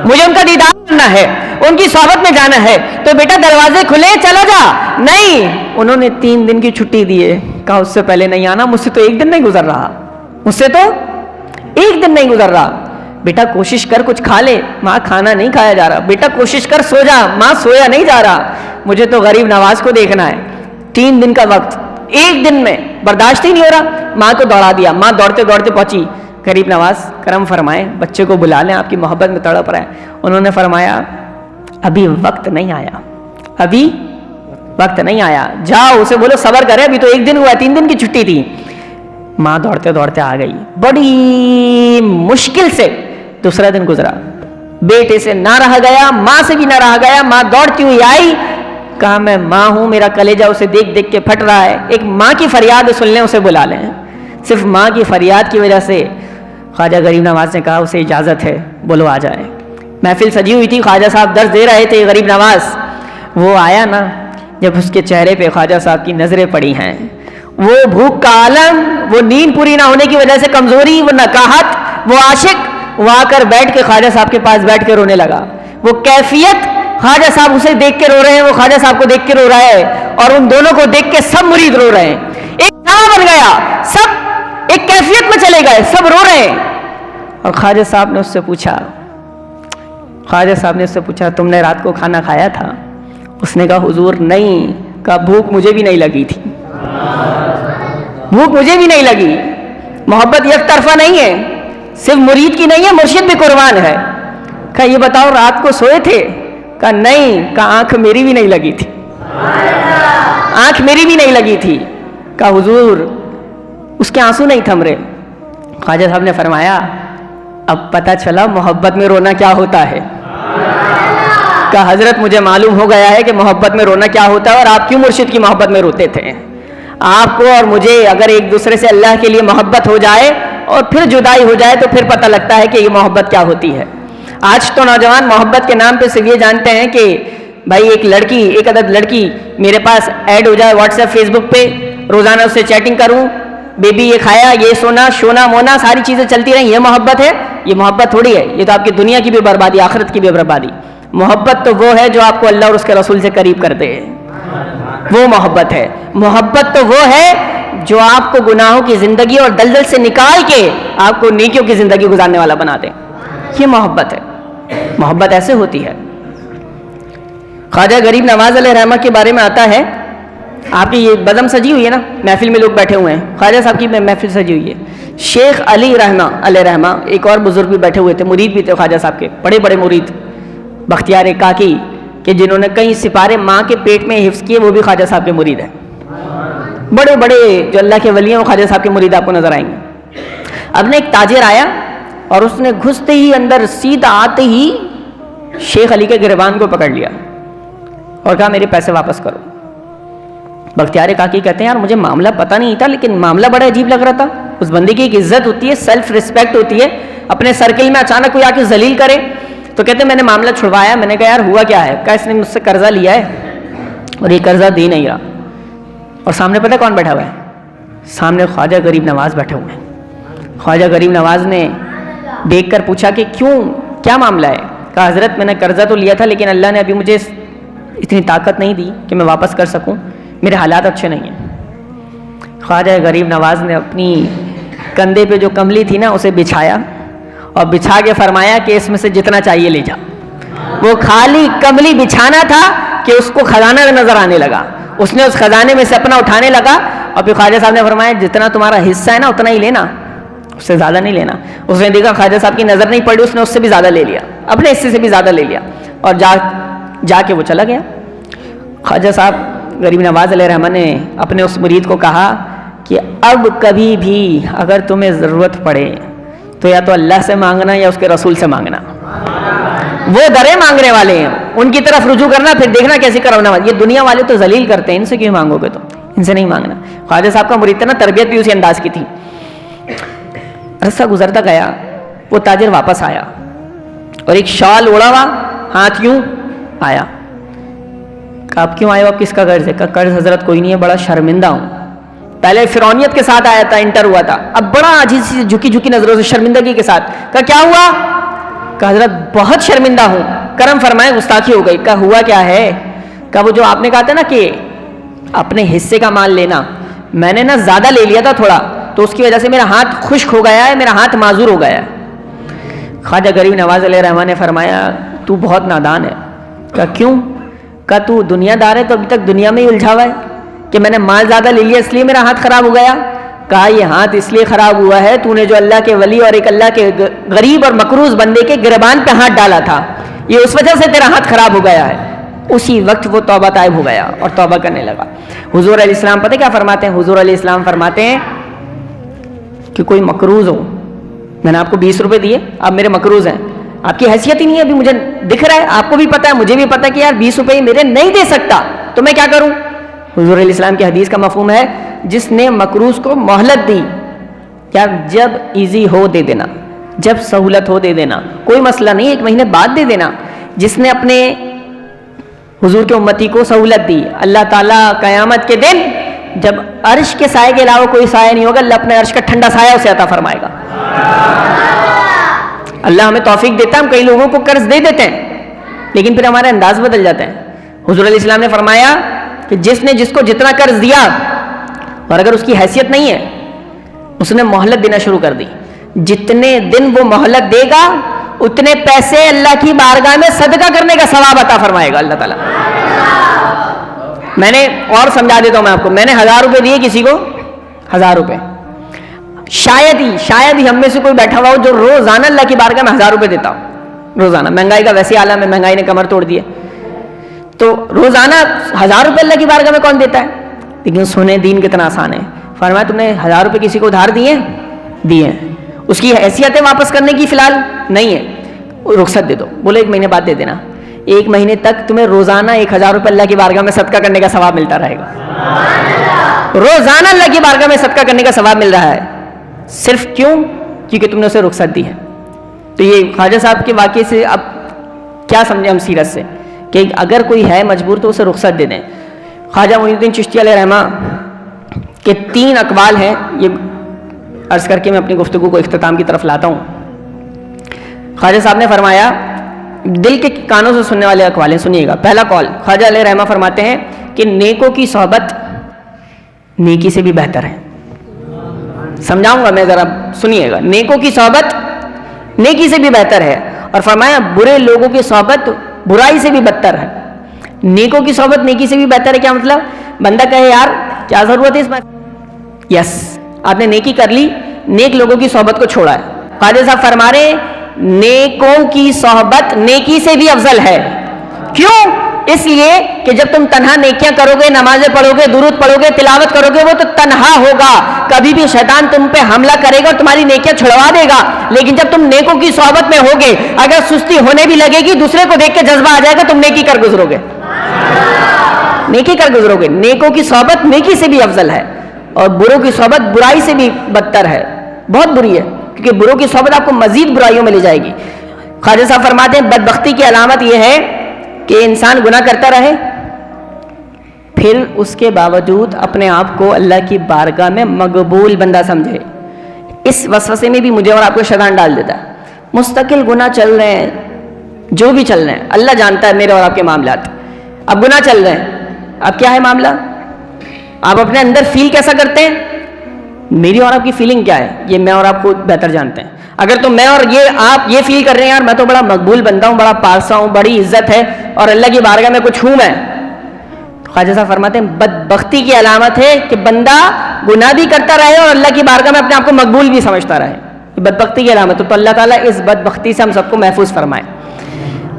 مجھے ان کا دیدار کرنا ہے، ان کی صحبت میں جانا ہے۔ تو بیٹا دروازے کھلے، چلا جا۔ نہیں، انہوں نے 3 دن کی چھٹی دی ہے۔ کہا اس سے پہلے نہیں آنا، مجھ سے تو 1 دن نہیں گزر رہا، مجھ سے تو 1 دن نہیں گزر رہا۔ بیٹا کوشش کر کچھ کھا لے۔ ماں کھانا نہیں کھایا جا رہا۔ بیٹا کوشش کر سو جا۔ ماں سویا نہیں جا رہا، مجھے تو غریب نواز کو دیکھنا ہے۔ 3 دن کا وقت، 1 دن میں برداشت ہی نہیں ہو رہا۔ ماں کو دوڑا دیا، ماں دوڑتے دوڑتے پہنچی، غریب نواز کرم فرمائیں، بچے کو بلا لیں، آپ کی محبت میں تڑپ رہا ہے۔ انہوں نے فرمایا ابھی وقت نہیں آیا، ابھی وقت نہیں آیا، جاؤ اسے بولو صبر کرے، ابھی تو 1 دن ہوا، 3 دن کی چھٹی تھی۔ ماں دوڑتے دوڑتے آ گئی، بڑی مشکل سے دوسرا دن گزرا، بیٹے سے نہ رہا گیا، ماں سے بھی نہ رہا گیا۔ ماں دوڑتی ہوئی آئی، کہا میں ماں ہوں، میرا کلیجہ اسے دیکھ دیکھ کے پھٹ رہا ہے، ایک ماں کی فریاد سن لیں، اسے بلا لیں۔ صرف ماں کی فریاد کی وجہ سے خواجہ غریب نواز نے کہا اسے اجازت ہے، بولو آ جائے۔ محفل سجی ہوئی تھی، خواجہ صاحب درس دے رہے تھے، غریب نواز وہ آیا نا، جب اس کے چہرے پہ خواجہ صاحب کی نظریں پڑی ہیں، وہ بھوک کا عالم، وہ نیند پوری نہ ہونے کی وجہ سے کمزوری، وہ نکاہت، وہ عاشق، وہ آ کر بیٹھ کے خواجہ صاحب کے پاس بیٹھ کے رونے لگا۔ وہ کیفیت، خواجہ صاحب اسے دیکھ کے رو رہے ہیں، وہ خواجہ صاحب کو دیکھ کے رو رہا ہے، اور ان دونوں کو دیکھ کے سب مرید رو رہے ہیں۔ ایک ڈرامہ بن گیا، سب ایک کیفیت میں چلے گئے، سب رو رہے ہیں۔ اور خواجہ صاحب نے اس سے پوچھا تم نے رات کو کھانا کھایا تھا؟ اس نے کہا حضور نہیں۔ کہا بھوک مجھے بھی نہیں لگی تھی، بھوک مجھے بھی نہیں لگی۔ محبت یک طرفہ نہیں ہے، صرف مرید کی نہیں ہے، مرشد بھی قربان ہے۔ کہا یہ بتاؤ رات کو سوئے تھے؟ کہا نہیں۔ کہا آنکھ میری بھی نہیں لگی تھی، آنکھ میری بھی نہیں لگی تھی۔ کہا حضور اس کے آنسو نہیں تھم رہے۔ خواجہ صاحب نے فرمایا اب پتہ چلا محبت میں رونا کیا ہوتا ہے۔ کہا حضرت مجھے معلوم ہو گیا ہے کہ محبت میں رونا کیا ہوتا ہے، اور آپ کیوں مرشد کی محبت میں روتے تھے۔ آپ کو اور مجھے اگر ایک دوسرے سے اللہ کے لیے محبت ہو جائے اور پھر جدائی ہو جائے تو پھر پتہ لگتا ہے کہ یہ محبت کیا ہوتی ہے۔ آج تو نوجوان محبت کے نام پہ صرف یہ جانتے ہیں کہ بھائی ایک عدد لڑکی میرے پاس ایڈ ہو جائے واٹس ایپ فیس بک پہ، روزانہ اس سے چیٹنگ کروں، بیبی یہ کھایا، یہ سونا، شونا مونا، ساری چیزیں چلتی رہیں، یہ محبت ہے؟ یہ محبت تھوڑی ہے، یہ تو آپ کی دنیا کی بھی بربادی، آخرت کی بھی بربادی۔ محبت تو وہ ہے جو آپ کو اللہ اور اس کے رسول سے قریب کر دے، وہ محبت ہے۔ محبت تو وہ ہے جو آپ کو گناہوں کی زندگی اور دلدل سے نکال کے آپ کو نیکیوں کی زندگی گزارنے والا بنا دے، یہ محبت ہے۔ محبت ایسے ہوتی ہے۔ خواجہ غریب نواز علیہ رحمہ کے بارے میں آتا ہے، آپ کی یہ بزم سجی ہوئی ہے نا، محفل میں لوگ بیٹھے ہوئے ہیں، خواجہ صاحب کی محفل سجی ہوئی ہے۔ شیخ علی رحمہ علیہ رحمہ ایک اور بزرگ بھی بیٹھے ہوئے تھے، مرید بھی تھے خواجہ صاحب کے، بڑے بڑے مرید، بختیار کاکی کہ جنہوں نے کئی سپارے ماں کے پیٹ میں حفظ کیے، وہ بھی خواجہ صاحب کے مرید ہیں۔ بڑے بڑے جو اللہ کے ولی ہیں وہ خواجہ صاحب کے مرید آپ کو نظر آئیں گے۔ اب نے ایک تاجر آیا، اور اس نے گھستے ہی اندر سیدھا آتے ہی شیخ علی کے گریبان کو پکڑ لیا اور کہا میرے پیسے واپس کرو. بختیار کاکی کہتے ہیں یار مجھے معاملہ پتہ نہیں تھا لیکن معاملہ بڑا عجیب لگ رہا تھا. اس بندے کی ایک عزت ہوتی ہے, سیلف رسپیکٹ ہوتی ہے. اپنے سرکل میں اچانک کوئی آ کے ذلیل کرے تو کہتے ہیں میں نے معاملہ چھڑوایا. میں نے کہا یار ہوا کیا ہے؟ کہا اس نے مجھ سے قرضہ لیا ہے اور یہ قرضہ دے نہیں رہا. اور سامنے پتہ کون بیٹھا ہوا ہے؟ سامنے خواجہ غریب نواز بیٹھے ہوئے ہیں. خواجہ غریب نواز نے دیکھ کر پوچھا کہ کیوں, کیا معاملہ ہے؟ کہا حضرت میں نے قرضہ تو لیا تھا لیکن اللہ نے ابھی مجھے اتنی طاقت نہیں دی کہ میں واپس کر سکوں, میرے حالات اچھے نہیں ہیں. خواجہ غریب نواز نے اپنی کندھے پہ جو کملی تھی نا اسے بچھایا اور بچھا کے فرمایا کہ اس میں سے جتنا چاہیے لے جا. وہ خالی کملی بچھانا تھا کہ اس کو خزانہ نظر آنے لگا. اس نے اس خزانے میں سے اپنا اٹھانے لگا اور پھر خواجہ صاحب نے فرمایا جتنا تمہارا حصہ ہے نا اتنا ہی لینا, اس سے زیادہ نہیں لینا. اس نے دیکھا خواجہ صاحب کی نظر نہیں پڑی, اس نے اس سے بھی زیادہ لے لیا, اپنے حصے سے بھی زیادہ لے لیا اور جا کے وہ چلا گیا. خواجہ صاحب غریب نواز علیہ رحمٰن نے اپنے اس مرید کو کہا کہ اب کبھی بھی اگر تمہیں ضرورت پڑے تو یا تو اللہ سے مانگنا یا اس کے رسول سے مانگنا. وہ درے مانگنے والے ہیں, ان کی طرف رجوع کرنا, پھر دیکھنا کیسے کرونا. یہ دنیا والے تو ذلیل کرتے ہیں, ان سے کیوں مانگو گے؟ تو ان سے نہیں مانگنا. خواجہ صاحب کا مرید تھا نا, تربیت بھی اسی انداز کی تھی. عرصہ گزرتا گیا, وہ تاجر واپس آیا اور ایک شال اوڑا ہوا, ہاتھ یوں آیا. کہا آپ کیوں آئے ہو, آپ کس کا قرض ہے؟ کہا قرض حضرت کوئی نہیں ہے, بڑا شرمندہ ہوں. پہلے فرعونیت کے ساتھ آیا تھا, انٹر ہوا تھا, اب بڑا عجیب سی جھکی جھکی نظروں سے شرمندگی کے ساتھ. کہا کیا ہوا؟ کہا حضرت بہت شرمندہ ہوں. کرم فرمائے, گستاخی ہو گئی. کہا ہوا کیا ہے؟ کہا وہ جو آپ نے کہا تھا نا کہ اپنے حصے کا مال لینا, میں نے نا زیادہ لے لیا تھا تھوڑا, تو اس کی وجہ سے میرا ہاتھ خشک ہو گیا ہے, میرا ہاتھ معذور ہو گیا ہے. خواجہ غریب نواز علیہ رحمٰن نے فرمایا تو بہت نادان ہے. کہا کیوں؟ کہا تو دنیا دار ہے تو ابھی تک دنیا میں ہی الجھا ہوا ہے کہ میں نے مال زیادہ لے لیا اس لیے میرا ہاتھ خراب ہو گیا. کہا یہ ہاتھ اس لیے خراب ہوا ہے تو نے جو اللہ کے ولی اور ایک اللہ کے غریب اور مقروض بندے کے گریبان پہ ہاتھ ڈالا تھا, یہ اس وجہ سے تیرا ہاتھ خراب ہو گیا ہے. اسی وقت وہ توبہ طائب ہو گیا اور توبہ کرنے لگا. حضور علیہ السلام پتہ کیا فرماتے ہیں؟ حضور علیہ السلام فرماتے ہیں کہ کوئی مقروض ہو, میں نے آپ کو 20 روپے دیے, آپ میرے مقروض ہیں, آپ کی حیثیت ہی نہیں ہے, ابھی مجھے دکھ رہا ہے, آپ کو بھی پتا ہے مجھے بھی پتا ہے کہ یار 20 روپے میرے نہیں دے سکتا, تو میں کیا کروں؟ حضور علیہ السلام کی حدیث کا مفہوم ہے جس نے مقروض کو مہلت دی, کیا جب ایزی ہو دے دینا, جب سہولت ہو دے دینا, کوئی مسئلہ نہیں, 1 مہینے بعد دے دینا. جس نے اپنے حضور کے امتی کو سہولت دی, اللہ تعالیٰ قیامت کے دن جب عرش کے سائے کے علاوہ کوئی سایہ نہیں ہوگا, اللہ اپنے عرش کا ٹھنڈا سایہ اسے عطا فرمائے گا. اللہ ہمیں توفیق دیتا ہے, ہم کئی لوگوں کو قرض دے دیتے ہیں لیکن پھر ہمارے انداز بدل جاتے ہیں. حضور علیہ السلام نے فرمایا کہ جس نے جس کو جتنا قرض دیا اور اگر اس کی حیثیت نہیں ہے, اس نے مہلت دینا شروع کر دی. جتنے دن وہ مہلت دے گا اتنے پیسے اللہ کی بارگاہ میں صدقہ کرنے کا ثواب عطا فرمائے گا اللہ تعالیٰ. میں نے اور سمجھا دیتا ہوں میں آپ کو, میں نے 1000 روپے دیے کسی کو, 1000 روپے, شاید ہی ہم میں سے کوئی بیٹھا ہوا ہو جو روزانہ اللہ کی بارگاہ میں 1000 روپے دیتا ہو روزانہ. مہنگائی کا ویسے عالم ہے, مہنگائی نے کمر توڑ دی ہے, تو روزانہ 1000 روپے اللہ کی بارگاہ میں کون دیتا ہے؟ لیکن سنیں دین کتنا آسان ہے. فرمایا تم نے 1000 روپے کسی کو ادھار دیے ہیں, اس کی حیثیت ہے واپس کرنے کی فی الحال نہیں ہے, رخصت دے دو. بولے 1 مہینے بعد دے دینا. 1 مہینے تک تمہیں روزانہ 1000 روپے اللہ کی بارگاہ میں صدقہ کرنے کا ثواب ملتا رہے گا. روزانہ اللہ کی بارگاہ میں صدقہ کرنے کا ثواب مل رہا ہے. صرف کیوں؟ کیونکہ تم نے اسے رخصت دی ہے. تو یہ خواجہ صاحب کے واقعے سے اب کیا سمجھیں ہم سیرت سے کہ اگر کوئی ہے مجبور تو اسے رخصت دے دیں. خواجہ معین الدین چشتی علیہ رحمہ کے 3 اقوال ہیں, یہ عرض کر کے میں اپنی گفتگو کو اختتام کی طرف لاتا ہوں. خواجہ صاحب نے فرمایا, دل کے کانوں سے سننے والے اقوال ہیں, سنیے گا. پہلا قول خواجہ علیہ رحمہ فرماتے ہیں کہ نیکوں کی صحبت نیکی سے بھی بہتر ہے. سمجھاؤں گا میں, ذرا سنیے گا. نیکوں کی صحبت نیکی سے بھی بہتر ہے, اور فرمایا برے لوگوں کی صحبت برائی سے بھی بدتر ہے. نیکوں کی صحبت نیکی سے بھی بہتر ہے. کیا مطلب؟ بندہ کہے یار کیا ضرورت ہے اس میں, یس آپ نے نیکی کر لی, نیک لوگوں کی صحبت کو چھوڑا ہے. خواجہ صاحب فرما رہے نیکوں کی صحبت نیکی سے بھی افضل ہے. کیوں؟ اس لیے کہ جب تم تنہا نیکیاں کرو گے، نمازیں پڑھو گے، درود پڑھو گے، تلاوت کرو گے، وہ تو تنہا ہوگا، کبھی بھی شیطان تم پہ حملہ کرے گا اور تمہاری نیکیاں چھڑوا دے گا. لیکن جب تم نیکوں کی صحبت میں ہوگے، اگر سستی ہونے بھی لگے گی، دوسرے کو دیکھ کے جذبہ آ جائے گا، تم نیکی کر گزرو گے، نیکی کر گزرو گے. نیکوں کی صحبت نیکی سے بھی افضل ہے، اور بروں کی صحبت برائی سے بھی بدتر ہے، بہت بری ہے، کیونکہ بروں کی صحبت آپ کو مزید برائیوں میں لے جائے گی. خواجہ صاحب فرماتے ہیں بدبختی کی علامت یہ ہے کہ انسان گناہ کرتا رہے، پھر اس کے باوجود اپنے آپ کو اللہ کی بارگاہ میں مقبول بندہ سمجھے. اس وسوسے میں بھی مجھے اور آپ کو شیطان ڈال دیتا ہے. مستقل گناہ چل رہے ہیں، جو بھی چل رہے ہیں، اللہ جانتا ہے میرے اور آپ کے معاملات. اب گناہ چل رہے ہیں، اب کیا ہے معاملہ؟ آپ اپنے اندر فیل کیسا کرتے ہیں؟ میری اور آپ کی فیلنگ کیا ہے یہ میں اور آپ کو بہتر جانتے ہیں. اگر تو میں اور آپ یہ فیل کر رہے ہیں یار میں تو بڑا مقبول بندہ ہوں، بڑا پارسا ہوں، بڑی عزت ہے اور اللہ کی بارگاہ میں کچھ ہوں میں، خواجہ صاحب فرماتے ہیں بدبختی کی علامت ہے کہ بندہ گناہ بھی کرتا رہے اور اللہ کی بارگاہ میں اپنے آپ کو مقبول بھی سمجھتا رہے. بدبختی کی علامت ہے. تو اللہ تعالیٰ اس بدبختی سے ہم سب کو محفوظ فرمائے.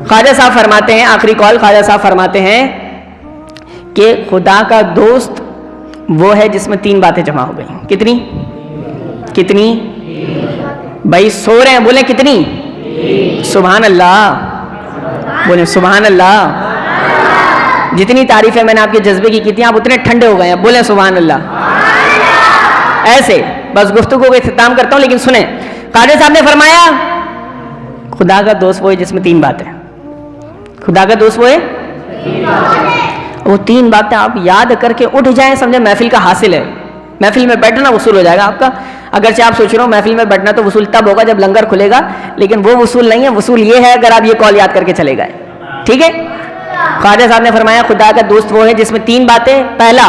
خواجہ صاحب فرماتے ہیں، آخری کال، خواجہ صاحب فرماتے ہیں کہ خدا کا دوست وہ ہے جس میں 3 باتیں جمع ہو گئی. کتنی بھائی سو رہے ہیں، بولیں کتنی؟ سبحان اللہ، بولیں سبحان اللہ. جتنی تعریفیں میں نے آپ کے جذبے کی تھی آپ اتنے ٹھنڈے ہو گئے ہیں، بولیں سبحان اللہ. ایسے بس گفتگو کو اختتام کرتا ہوں، لیکن سنیں قاضی صاحب نے فرمایا خدا کا دوست وہ ہے جس میں 3 باتیں. خدا کا دوست وہ ہے، وہ 3 باتیں آپ یاد کر کے اٹھ جائیں، سمجھے محفل کا حاصل ہے. محفل میں بیٹھنا وصول ہو جائے گا آپ کا. اگرچہ آپ سوچ رہے ہو محفل میں بیٹھنا تو وصول تب ہوگا جب لنگر کھلے گا، لیکن وہ وصول نہیں ہے. وصول یہ ہے اگر آپ یہ کال یاد کر کے چلے گئے. ٹھیک ہے. خواجہ صاحب نے فرمایا خدا کا دوست وہ ہے جس میں 3 باتیں. پہلا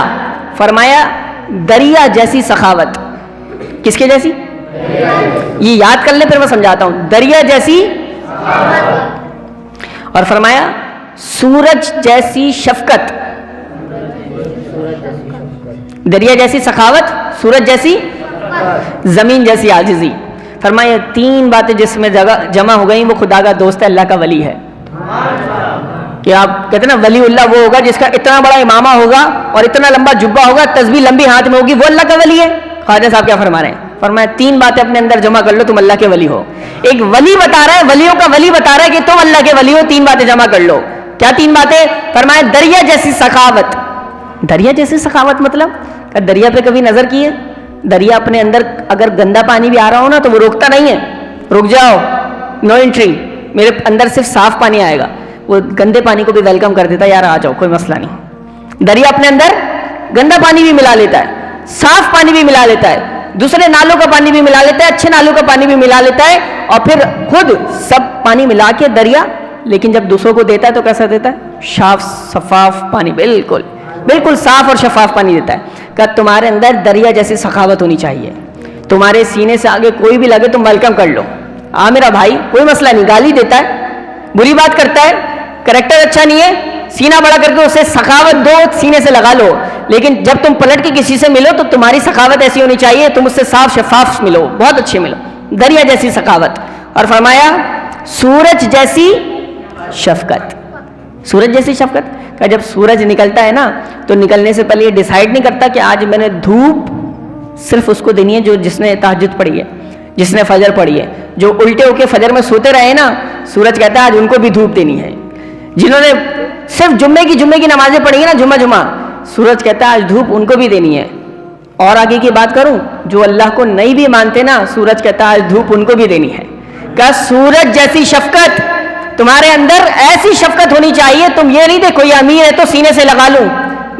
فرمایا دریا جیسی سخاوت. کس کے جیسی؟ یہ یاد کر لیں پھر میں سمجھاتا ہوں. دریا جیسی، اور فرمایا سورج جیسی شفقت. دریا جیسی سخاوت، سورج جیسی، زمین جیسی عاجزی. فرمایا 3 باتیں جس میں جمع ہو گئیں وہ خدا کا دوست ہے، اللہ کا ولی ہے. کہ آپ کہتے ہیں نا ولی اللہ وہ ہوگا جس کا اتنا بڑا امامہ ہوگا اور اتنا لمبا جبہ ہوگا، تسبیح لمبی ہاتھ میں ہوگی، وہ اللہ کا ولی ہے. خواجہ صاحب کیا فرما رہے ہیں؟ فرمایا 3 باتیں اپنے اندر جمع کر لو، تم اللہ کے ولی ہو. ایک ولی بتا رہا ہے، ولیوں کا ولی بتا رہا ہے کہ تم اللہ کے ولی ہو. 3 باتیں جمع کر لو. کیا 3 باتیں؟ فرمایا دریا جیسی سخاوت. دریا جیسی سخاوت مطلب دریا پہ کبھی نظر کی ہے؟ دریا اپنے اندر اگر گندا پانی بھی آ رہا ہو نا تو وہ روکتا نہیں ہے، رک جاؤ، نو انٹری، میرے اندر صرف صاف پانی آئے گا. وہ گندے پانی کو بھی ویلکم کر دیتا ہے، یار آ جاؤ کوئی مسئلہ نہیں. دریا اپنے اندر گندا پانی بھی ملا لیتا ہے، صاف پانی بھی ملا لیتا ہے، دوسرے نالوں کا پانی بھی ملا لیتا ہے، اچھے نالوں کا پانی بھی ملا لیتا ہے، اور پھر خود سب پانی ملا کے دریا، لیکن جب دوسروں کو دیتا ہے تو کیسا دیتا ہے؟ صاف شفاف پانی، بالکل صاف اور شفاف پانی دیتا ہے. کہ تمہارے اندر دریا جیسی سخاوت ہونی چاہیے. تمہارے سینے سے آگے کوئی بھی لگے تم ویلکم کر لو. میرا بھائی کوئی مسئلہ نہیں، گالی دیتا ہے، بری بات کرتا ہے، کریکٹر اچھا نہیں ہے، سینہ بڑا کر کے اسے سخاوت دو، سینے سے لگا لو. لیکن جب تم پلٹ کے کسی سے ملو تو تمہاری سخاوت ایسی ہونی چاہیے، تم اس سے صاف شفاف ملو، بہت اچھے ملو. دریا جیسی سخاوت. اور فرمایا سورج جیسی شفقت. سورج جیسی شفقت کہ جب سورج نکلتا ہے نا تو نکلنے سے پہلے یہ ڈیسائیڈ نہیں کرتا کہ آج میں نے دھوپ صرف اس کو دینی ہے جس نے تہجد پڑھی ہے، جس نے فجر پڑھی ہے. جو الٹے ہو کے فجر میں سوتے رہے نا، سورج کہتا ہے آج ان کو بھی دھوپ دینی ہے. جنہوں نے صرف جمعے کی نمازیں پڑھی ہیں نا، جمعہ، سورج کہتا ہے آج دھوپ ان کو بھی دینی ہے. اور آگے کی بات کروں، جو اللہ کو نہیں بھی مانتے نا، سورج کہتا ہے آج دھوپ ان کو بھی دینی ہے. کہ سورج جیسی شفقت تمہارے اندر، ایسی شفقت ہونی چاہیے. تم یہ نہیں دیکھو یہ امیر ہے تو سینے سے لگا لوں،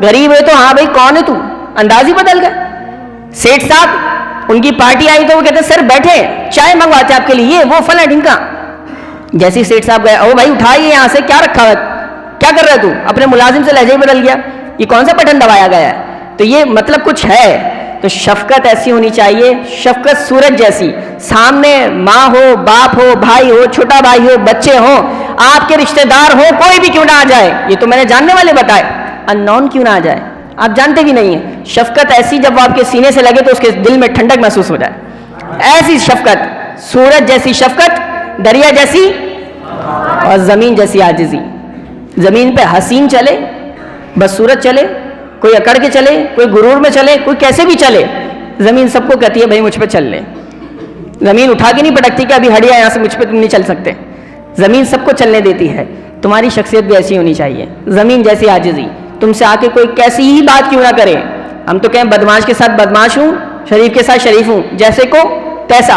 غریب ہے تو ہاں بھائی کون ہے تو، انداز ہی بدل گئے. سیٹھ صاحب ان کی پارٹی آئی تو وہ کہتے سر بیٹھے چائے منگواتے آپ کے لیے، یہ وہ فلاں ڈھنکا. جیسے سیٹھ صاحب گئے، او بھائی اٹھائیے یہاں سے، کیا رکھا ہے، کیا کر رہا ہے تو؟ اپنے ملازم سے لہجہ ہی بدل گیا، یہ کون سا پٹن دبایا گیا ہے؟ تو یہ مطلب کچھ ہے. تو شفقت ایسی ہونی چاہیے، شفقت سورج جیسی. سامنے ماں ہو، باپ ہو، بھائی ہو، چھوٹا بھائی ہو، بچے ہوں، آپ کے رشتہ دار ہو، کوئی بھی کیوں نہ آ جائے، یہ تو میں نے جاننے والے بتائے، ان نون کیوں نہ آ جائے، آپ جانتے بھی نہیں ہیں. شفقت ایسی جب وہ آپ کے سینے سے لگے تو اس کے دل میں ٹھنڈک محسوس ہو جائے. ایسی شفقت، سورج جیسی شفقت، دریا جیسی اور زمین جیسی عاجزی. زمین پہ حسین چلے، بس صورت چلے، کوئی اکڑ کے چلے، کوئی غرور میں چلے، کوئی کیسے بھی چلے، زمین سب کو کہتی ہے بھائی مجھ پہ چل لے. زمین اٹھا کے نہیں پٹکتی کہ ابھی ہٹیا یہاں سے، مجھ پہ تم نہیں چل سکتے. زمین سب کو چلنے دیتی ہے. تمہاری شخصیت بھی ایسی ہونی چاہیے، زمین جیسی عاجزی. تم سے آ کے کوئی کیسی ہی بات کیوں نہ کرے، ہم تو کہیں بدماش کے ساتھ بدماش ہوں، شریف کے ساتھ شریف ہوں، جیسے کو تیسا.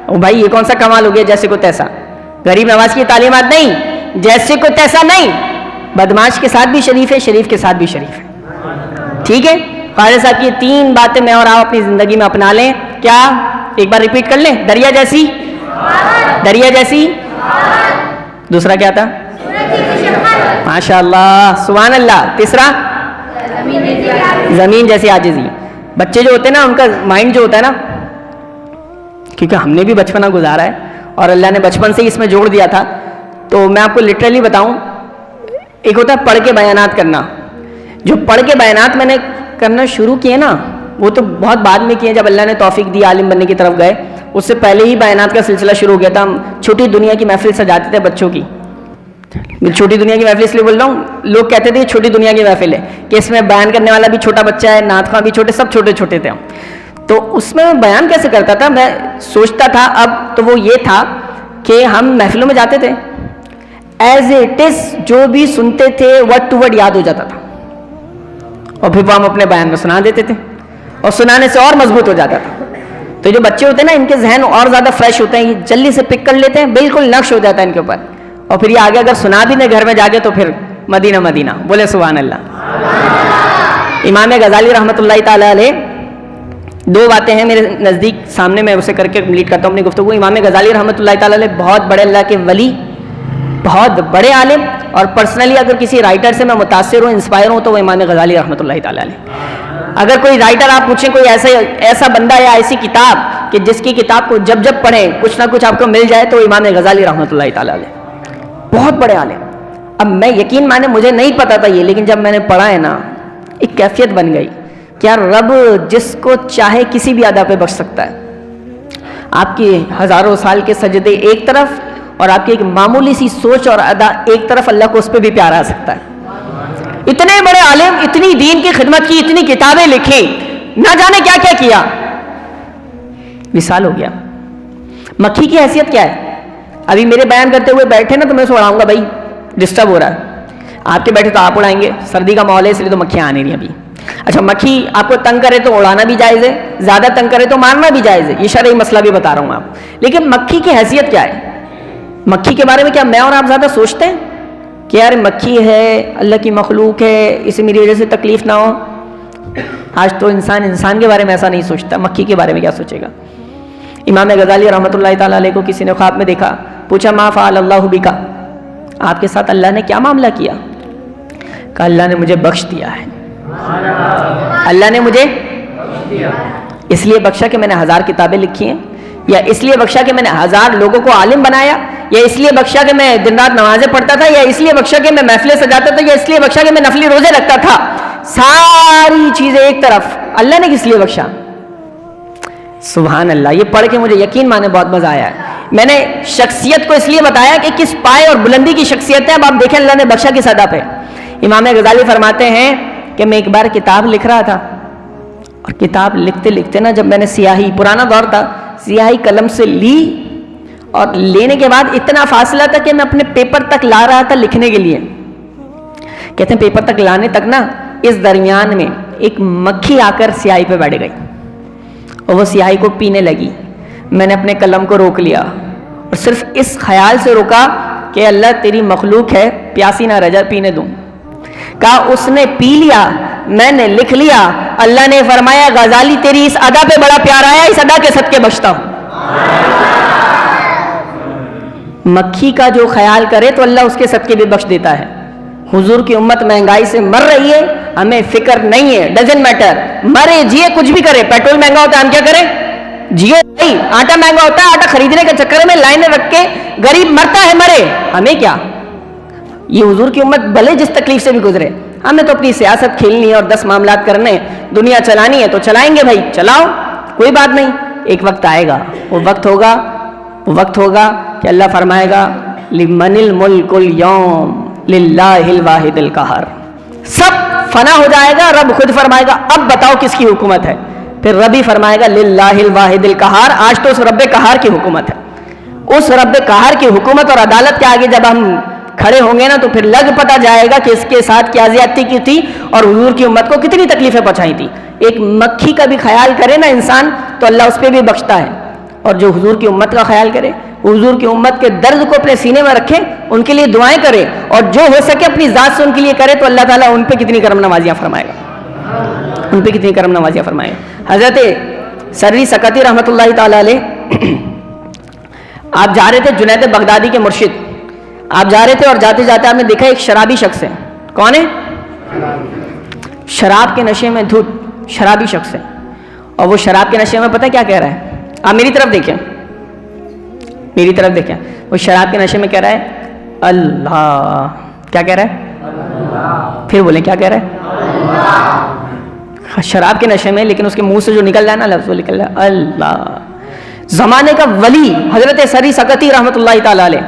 او بھائی یہ کون سا کمال ہو گیا جیسے کو تیسا؟ غریب نواز کی تعلیمات نہیں، جیسے کو تیسا نہیں. بدماش کے ساتھ بھی شریف ہے، شریف کے ساتھ بھی شریف ہے. ٹھیک ہے؟ خواجہ صاحب کی 3 باتیں میں اور آپ اپنی زندگی میں اپنا لیں. کیا؟ ایک بار ریپیٹ کر لیں. دریا جیسی، دریا جیسی. دوسرا کیا تھا؟ ماشاء اللہ، سبحان اللہ. تیسرا؟ زمین جیسی عاجزی. بچے جو ہوتے ہیں نا ان کا مائنڈ جو ہوتا ہے نا، کیونکہ ہم نے بھی بچپنا گزارا ہے اور اللہ نے بچپن سے ہی اس میں جوڑ دیا تھا، تو میں آپ کو لٹرلی بتاؤں، ایک ہوتا ہے پڑھ کے بیانات کرنا. جو پڑھ کے بیانات میں نے کرنا شروع کیے نا وہ تو بہت بعد میں کیے، جب اللہ نے توفیق دی عالم بننے کی طرف گئے. اس سے پہلے ہی بیانات کا سلسلہ شروع ہو گیا تھا. ہم چھوٹی دنیا کی محفل سجاتے تھے بچوں کی. چھوٹی دنیا کی محفل اس لیے بول رہا ہوں، لوگ کہتے تھے یہ چھوٹی دنیا کی محفل ہے کہ اس میں بیان کرنے والا بھی چھوٹا بچہ ہے، نعت خواں بھی چھوٹے، سب چھوٹے چھوٹے تھے. تو اس میں بیان کیسے کرتا تھا، میں سوچتا تھا اب تو وہ یہ تھا کہ ہم محفلوں میں جاتے تھے، ایز اٹ از جو بھی سنتے تھے ورڈ ٹو ورڈ یاد ہو جاتا تھا، اور پھر وہ ہم اپنے بیان میں سنا دیتے تھے اور سنانے سے اور مضبوط ہو جاتا تھا. تو جو بچے ہوتے ہیں نا ان کے ذہن اور زیادہ فریش ہوتے ہیں، یہ جلدی سے پک کر لیتے ہیں، بالکل نقش ہو جاتا ہے ان کے اوپر. اور پھر یہ آگے اگر سنا بھی نہیں گھر میں جا کے تو پھر مدینہ مدینہ. بولے سبحان اللہ. امام غزالی رحمۃ اللہ تعالیٰ علیہ 2 باتیں ہیں میرے نزدیک سامنے، میں اسے کر کے کمپلیٹ کرتا ہوں اپنی گفتگو. امام غزالی رحمۃ اللہ تعالیٰ علیہ بہت بڑے اللہ کے ولی، بہت بڑے عالم، اور پرسنلی اگر کسی رائٹر سے میں متاثر ہوں، انسپائر ہوں تو وہ امام غزالی رحمۃ اللہ تعالیٰ علیہ. اگر کوئی رائٹر آپ پوچھیں کوئی ایسا بندہ یا ایسی کتاب کہ جس کی کتاب کو جب جب پڑھیں کچھ نہ کچھ آپ کو مل جائے، تو امام غزالی رحمۃ اللہ تعالیٰ علیہ. بہت بڑے عالم. اب میں یقین مانے مجھے نہیں پتا تھا یہ، لیکن جب میں نے پڑھا ہے نا ایک کیفیت بن گئی. کیا رب جس کو چاہے کسی بھی ادا پہ بخش سکتا ہے. آپ کی ہزاروں سال کے سجدے ایک طرف اور آپ کی ایک معمولی سی سوچ اور ادا ایک طرف، اللہ کو اس پہ بھی پیار آ سکتا ہے. اتنے بڑے عالم، اتنی دین کی خدمت کی، اتنی کتابیں لکھی، نہ جانے کیا کیا کیا، وصال ہو گیا. مکھی کی حیثیت کیا ہے؟ ابھی میرے بیان کرتے ہوئے بیٹھے نا تو میں اسے اڑاؤں گا، بھائی ڈسٹرب ہو رہا ہے. آپ کے بیٹھے تو آپ اڑائیں گے، سردی کا ماحول ہے اس لیے تو مکھیاں آ نہیں رہی ابھی. اچھا مکھی آپ کو تنگ کرے تو اڑانا بھی جائز ہے، زیادہ تنگ کرے تو مارنا بھی جائز ہے. یہ شرعی مسئلہ بھی بتا رہا ہوں آپ. لیکن مکھی کی حیثیت کیا ہے؟ مکھی کے بارے میں کیا میں اور آپ زیادہ سوچتے ہیں کہ یار مکھی ہے، اللہ کی مخلوق ہے، اسے میری وجہ سے تکلیف نہ ہو؟ آج تو انسان کے بارے میں ایسا نہیں سوچتا، مکھی کے بارے میں کیا سوچے گا؟ امام غزالی رحمۃ اللہ تعالیٰ علیہ کو کسی نے خواب میں دیکھا، پوچھا ما فعل اللہ بکا، آپ کے ساتھ اللہ نے کیا معاملہ کیا؟ کہا اللہ نے مجھے بخش دیا ہے. اللہ نے مجھے اس لیے بخشا کہ میں نے 1000 کتابیں لکھی ہیں، یا اس لیے بخشا کہ میں نے 1000 لوگوں کو عالم بنایا، یا اس لیے بخشا کہ میں دن رات نمازیں پڑھتا تھا، یا اس لیے بخشا کہ میں محفلیں سجاتا تھا، یا اس لیے بخشا کہ میں نفلی روزے رکھتا تھا. ساری چیزیں ایک طرف، اللہ نے کس لیے بخشا؟ سبحان اللہ. یہ پڑھ کے مجھے یقین مانے بہت مزہ آیا ہے. میں نے شخصیت کو اس لیے بتایا کہ کس پائے اور بلندی کی شخصیت ہے. اب آپ دیکھیں اللہ نے بخشا کس ادا پہ. امام غزالی فرماتے ہیں کہ میں ایک بار کتاب لکھ رہا تھا، اور کتاب لکھتے لکھتے نا جب میں نے سیاہی، پرانا دور تھا، سیاہی قلم سے لی، اور لینے کے بعد اتنا فاصلہ تھا کہ میں اپنے پیپر تک لا رہا تھا لکھنے کے لیے. کہتے ہیں پیپر تک لانے تک نا اس درمیان میں ایک مکھی آ کر سیاہی پہ بیٹھ گئی اور وہ سیاہی کو پینے لگی. میں نے اپنے قلم کو روک لیا اور صرف اس خیال سے روکا کہ اللہ تیری مخلوق ہے، پیاسی نہ رہ جا، پینے دوں. کہا اس نے پی لیا، میں نے لکھ لیا. اللہ نے فرمایا غزالی تیری اس ادا پہ بڑا پیار آیا، اس ادا کے صدقے بخشتا ہوں. مکھی کا جو خیال کرے تو اللہ اس کے صدقے بھی بخش دیتا ہے. حضور کی امت مہنگائی سے مر رہی ہے، ہمیں فکر نہیں ہے، ڈزنٹ میٹر، مرے جیے کچھ بھی کرے. پیٹرول مہنگا ہوتا ہے ہم کیا کریں؟ جیو نہیں. آٹا مہنگا ہوتا ہے، آٹا خریدنے کے چکر میں لائنیں رکھ کے غریب مرتا ہے، مرے، ہمیں کیا. یہ حضور کی امت بھلے جس تکلیف سے بھی گزرے، ہمیں تو اپنی سیاست کھیلنی ہے اور 10 معاملات کرنے، دنیا چلانی ہے تو چلائیں گے بھائی، چلاؤ، کوئی بات نہیں. ایک وقت آئے گا، وہ وقت ہوگا کہ اللہ فرمائے گا لمن الملک اليوم للہ الواحد القہار. سب فنا ہو جائے گا, رب خود فرمائے گا اب بتاؤ کس کی حکومت ہے, پھر رب ہی فرمائے گا للہ الواحد القہار. آج تو اس رب قہار کی حکومت ہے. اس رب قہار کی حکومت اور عدالت کے آگے جب ہم کھڑے ہوں گے نا تو پھر لگ پتہ جائے گا کہ اس کے ساتھ کیا زیادتی کی تھی اور حضور کی امت کو کتنی تکلیفیں پہنچائی تھی. ایک مکھی کا بھی خیال کرے نا انسان تو اللہ اس پہ بھی بخشتا ہے, اور جو حضور کی امت کا خیال کرے, حضور کی امت کے درد کو اپنے سینے میں رکھے, ان کے لیے دعائیں کرے, اور جو ہو سکے اپنی ذات سے ان کے لیے کرے, تو اللہ تعالیٰ ان پہ کتنی کرم نوازیاں فرمائے گا, ان پہ کتنی کرم نوازیاں فرمائے گا. حضرت سری سکتی رحمۃ اللہ تعالیٰ علیہ, آپ جا رہے تھے, جنید بغدادی کے مرشد, آپ جا رہے تھے اور جاتے جاتے آپ نے دیکھا ایک شرابی شخص ہے. کون ہے؟ شراب کے نشے میں دھت شرابی شخص ہے, اور وہ شراب کے نشے میں پتہ کیا کہہ رہا ہے؟ آپ میری طرف دیکھیں, میری طرف دیکھیں. وہ شراب کے نشے میں کہہ رہا ہے اللہ. کیا کہہ رہا ہے؟ پھر بولیں کیا کہہ رہا ہے؟ شراب کے نشے میں, لیکن اس کے منہ سے جو نکل رہا ہے نا لفظ, وہ نکل رہا ہے اللہ. زمانے کا ولی حضرت سری سکتی رحمۃ اللہ تعالیٰ علیہ,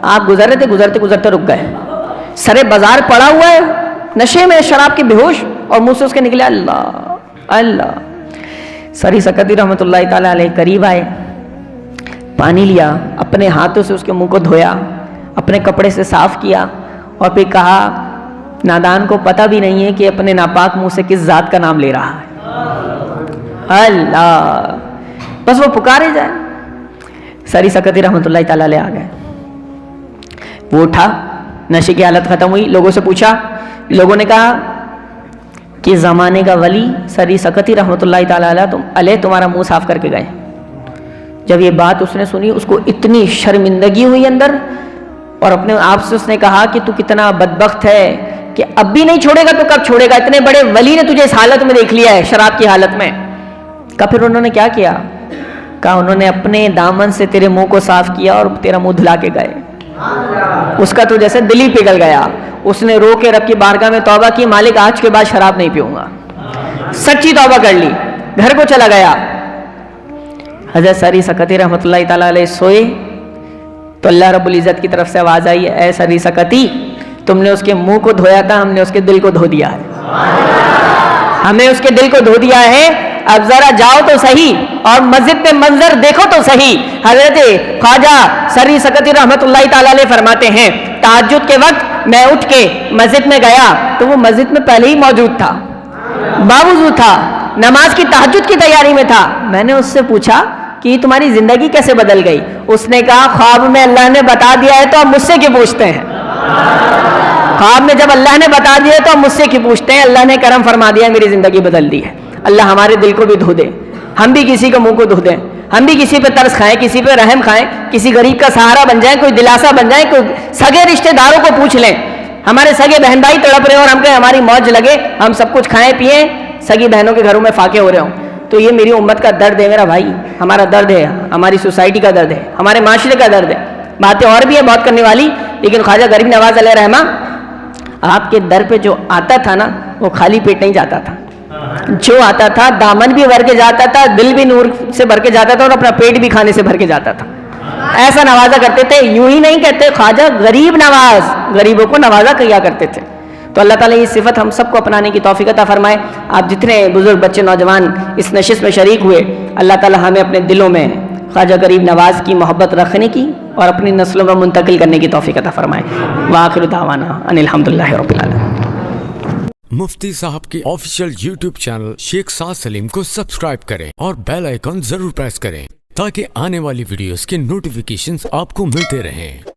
آپ گزر رہے تھے, گزرتے گزرتے رک گئے, سرے بازار پڑا ہوا ہے نشے میں شراب کے, بے ہوش, اور منہ سے اس کے نکلے اللہ اللہ. سری سکتی رحمۃ اللہ تعالیٰ علیہ قریب آئے, پانی لیا, اپنے ہاتھوں سے اس کے منہ کو دھویا, اپنے کپڑے سے صاف کیا, اور پھر کہا نادان کو پتہ بھی نہیں ہے کہ اپنے ناپاک منہ سے کس ذات کا نام لے رہا ہے اللہ. بس وہ پکارے جائے. سری سکتی رحمۃ اللہ تعالیٰ علیہ آ گئے, وہ اٹھا, نشے کی حالت ختم ہوئی, لوگوں سے پوچھا, لوگوں نے کہا کہ زمانے کا ولی سری سکتی رحمۃ اللہ تعالیٰ علیہ تمہارا منہ صاف کر کے گئے. جب یہ بات اس نے سنی, اس کو اتنی شرمندگی ہوئی اندر, اور اپنے آپ سے اس نے کہا کہ تو کتنا بدبخت ہے کہ اب بھی نہیں چھوڑے گا تو کب چھوڑے گا, اتنے بڑے ولی نے تجھے اس حالت میں دیکھ لیا ہے, شراب کی حالت میں. کہا پھر انہوں نے کیا کیا؟ کہا انہوں نے اپنے دامن سے تیرے منہ کو صاف کیا اور تیرا منہ دھلا کے گئے. اس کا تو جیسے دل ہی پگھل گیا, اس نے رو کے رب کی بارگاہ میں توبہ کی, مالک آج کے بعد شراب نہیں پیوں گا, سچی توبہ کر لی, گھر کو چلا گیا. حضرت سری سکتی رحمۃ اللہ تعالیٰ علیہ سوئے تو اللہ رب العزت کی طرف سے آواز آئی, اے سری سکتی, تم نے اس کے منہ کو دھویا تھا, ہم نے اس کے دل کو دھو دیا ہے, ہمیں اس کے دل کو دھو دیا ہے. اب ذرا جاؤ تو صحیح اور مسجد میں منظر دیکھو تو صحیح. حضرت خواجہ سری سکتی رحمۃ اللہ تعالیٰ علیہ فرماتے ہیں, تہجد کے وقت میں اٹھ کے مسجد میں گیا تو وہ مسجد میں پہلے ہی موجود تھا, باوضو تھا, نماز کی تہجد کی تیاری میں تھا. میں نے اس سے پوچھا کہ تمہاری زندگی کیسے بدل گئی؟ اس نے کہا خواب میں اللہ نے بتا دیا ہے تو آپ مجھ سے کیوں پوچھتے ہیں؟ خواب میں جب اللہ نے بتا دیا تو آپ مجھ سے کیوں پوچھتے ہیں؟ اللہ نے کرم فرما دیا, میری زندگی بدل دی ہے. اللہ ہمارے دل کو بھی دھو دے, ہم بھی کسی کے منہ کو دھو دیں, ہم بھی کسی پہ ترس کھائیں, کسی پہ رحم کھائیں, کسی غریب کا سہارا بن جائیں, کوئی دلاسا بن جائیں, کوئی سگے رشتہ داروں کو پوچھ لیں. ہمارے سگے بہن بھائی تڑپ رہے ہوں اور ہم کہیں ہماری موج لگے, ہم سب کچھ کھائیں پیئیں, سگی بہنوں کے گھروں میں فاقے ہو رہے ہوں. تو یہ میری امت کا درد ہے میرا بھائی, ہمارا درد ہے, ہماری سوسائٹی کا درد ہے, ہمارے معاشرے کا درد ہے. باتیں اور بھی ہیں بہت کرنے والی, لیکن خواجہ غریب نواز علیہ رحمہ آپ کے در پہ جو آتا تھا نا وہ خالی پیٹ نہیں جاتا تھا, جو آتا تھا دامن بھی بھر کے جاتا تھا, دل بھی نور سے بھر کے جاتا تھا, اور اپنا پیٹ بھی کھانے سے بھر کے جاتا تھا. ایسا نوازا کرتے تھے, یوں ہی نہیں کہتے خواجہ غریب نواز, غریبوں کو نوازا کیا کرتے تھے. تو اللہ تعالیٰ یہ صفت ہم سب کو اپنانے کی توفیق عطا فرمائے. آپ جتنے بزرگ بچے نوجوان اس نشست میں شریک ہوئے, اللہ تعالیٰ ہمیں اپنے دلوں میں خواجہ غریب نواز کی محبت رکھنے کی اور اپنی نسلوں میں منتقل کرنے کی توفیق عطا فرمائے. وآخر دعوانا ان الحمدللہ رب العالمین. مفتی صاحب کے آفیشیل یوٹیوب چینل شیخ سعد سلیم کو سبسکرائب کریں اور بیل آئیکن ضرور پریس کریں تاکہ آنے والی ویڈیوز کے نوٹیفیکیشنز آپ کو ملتے رہیں.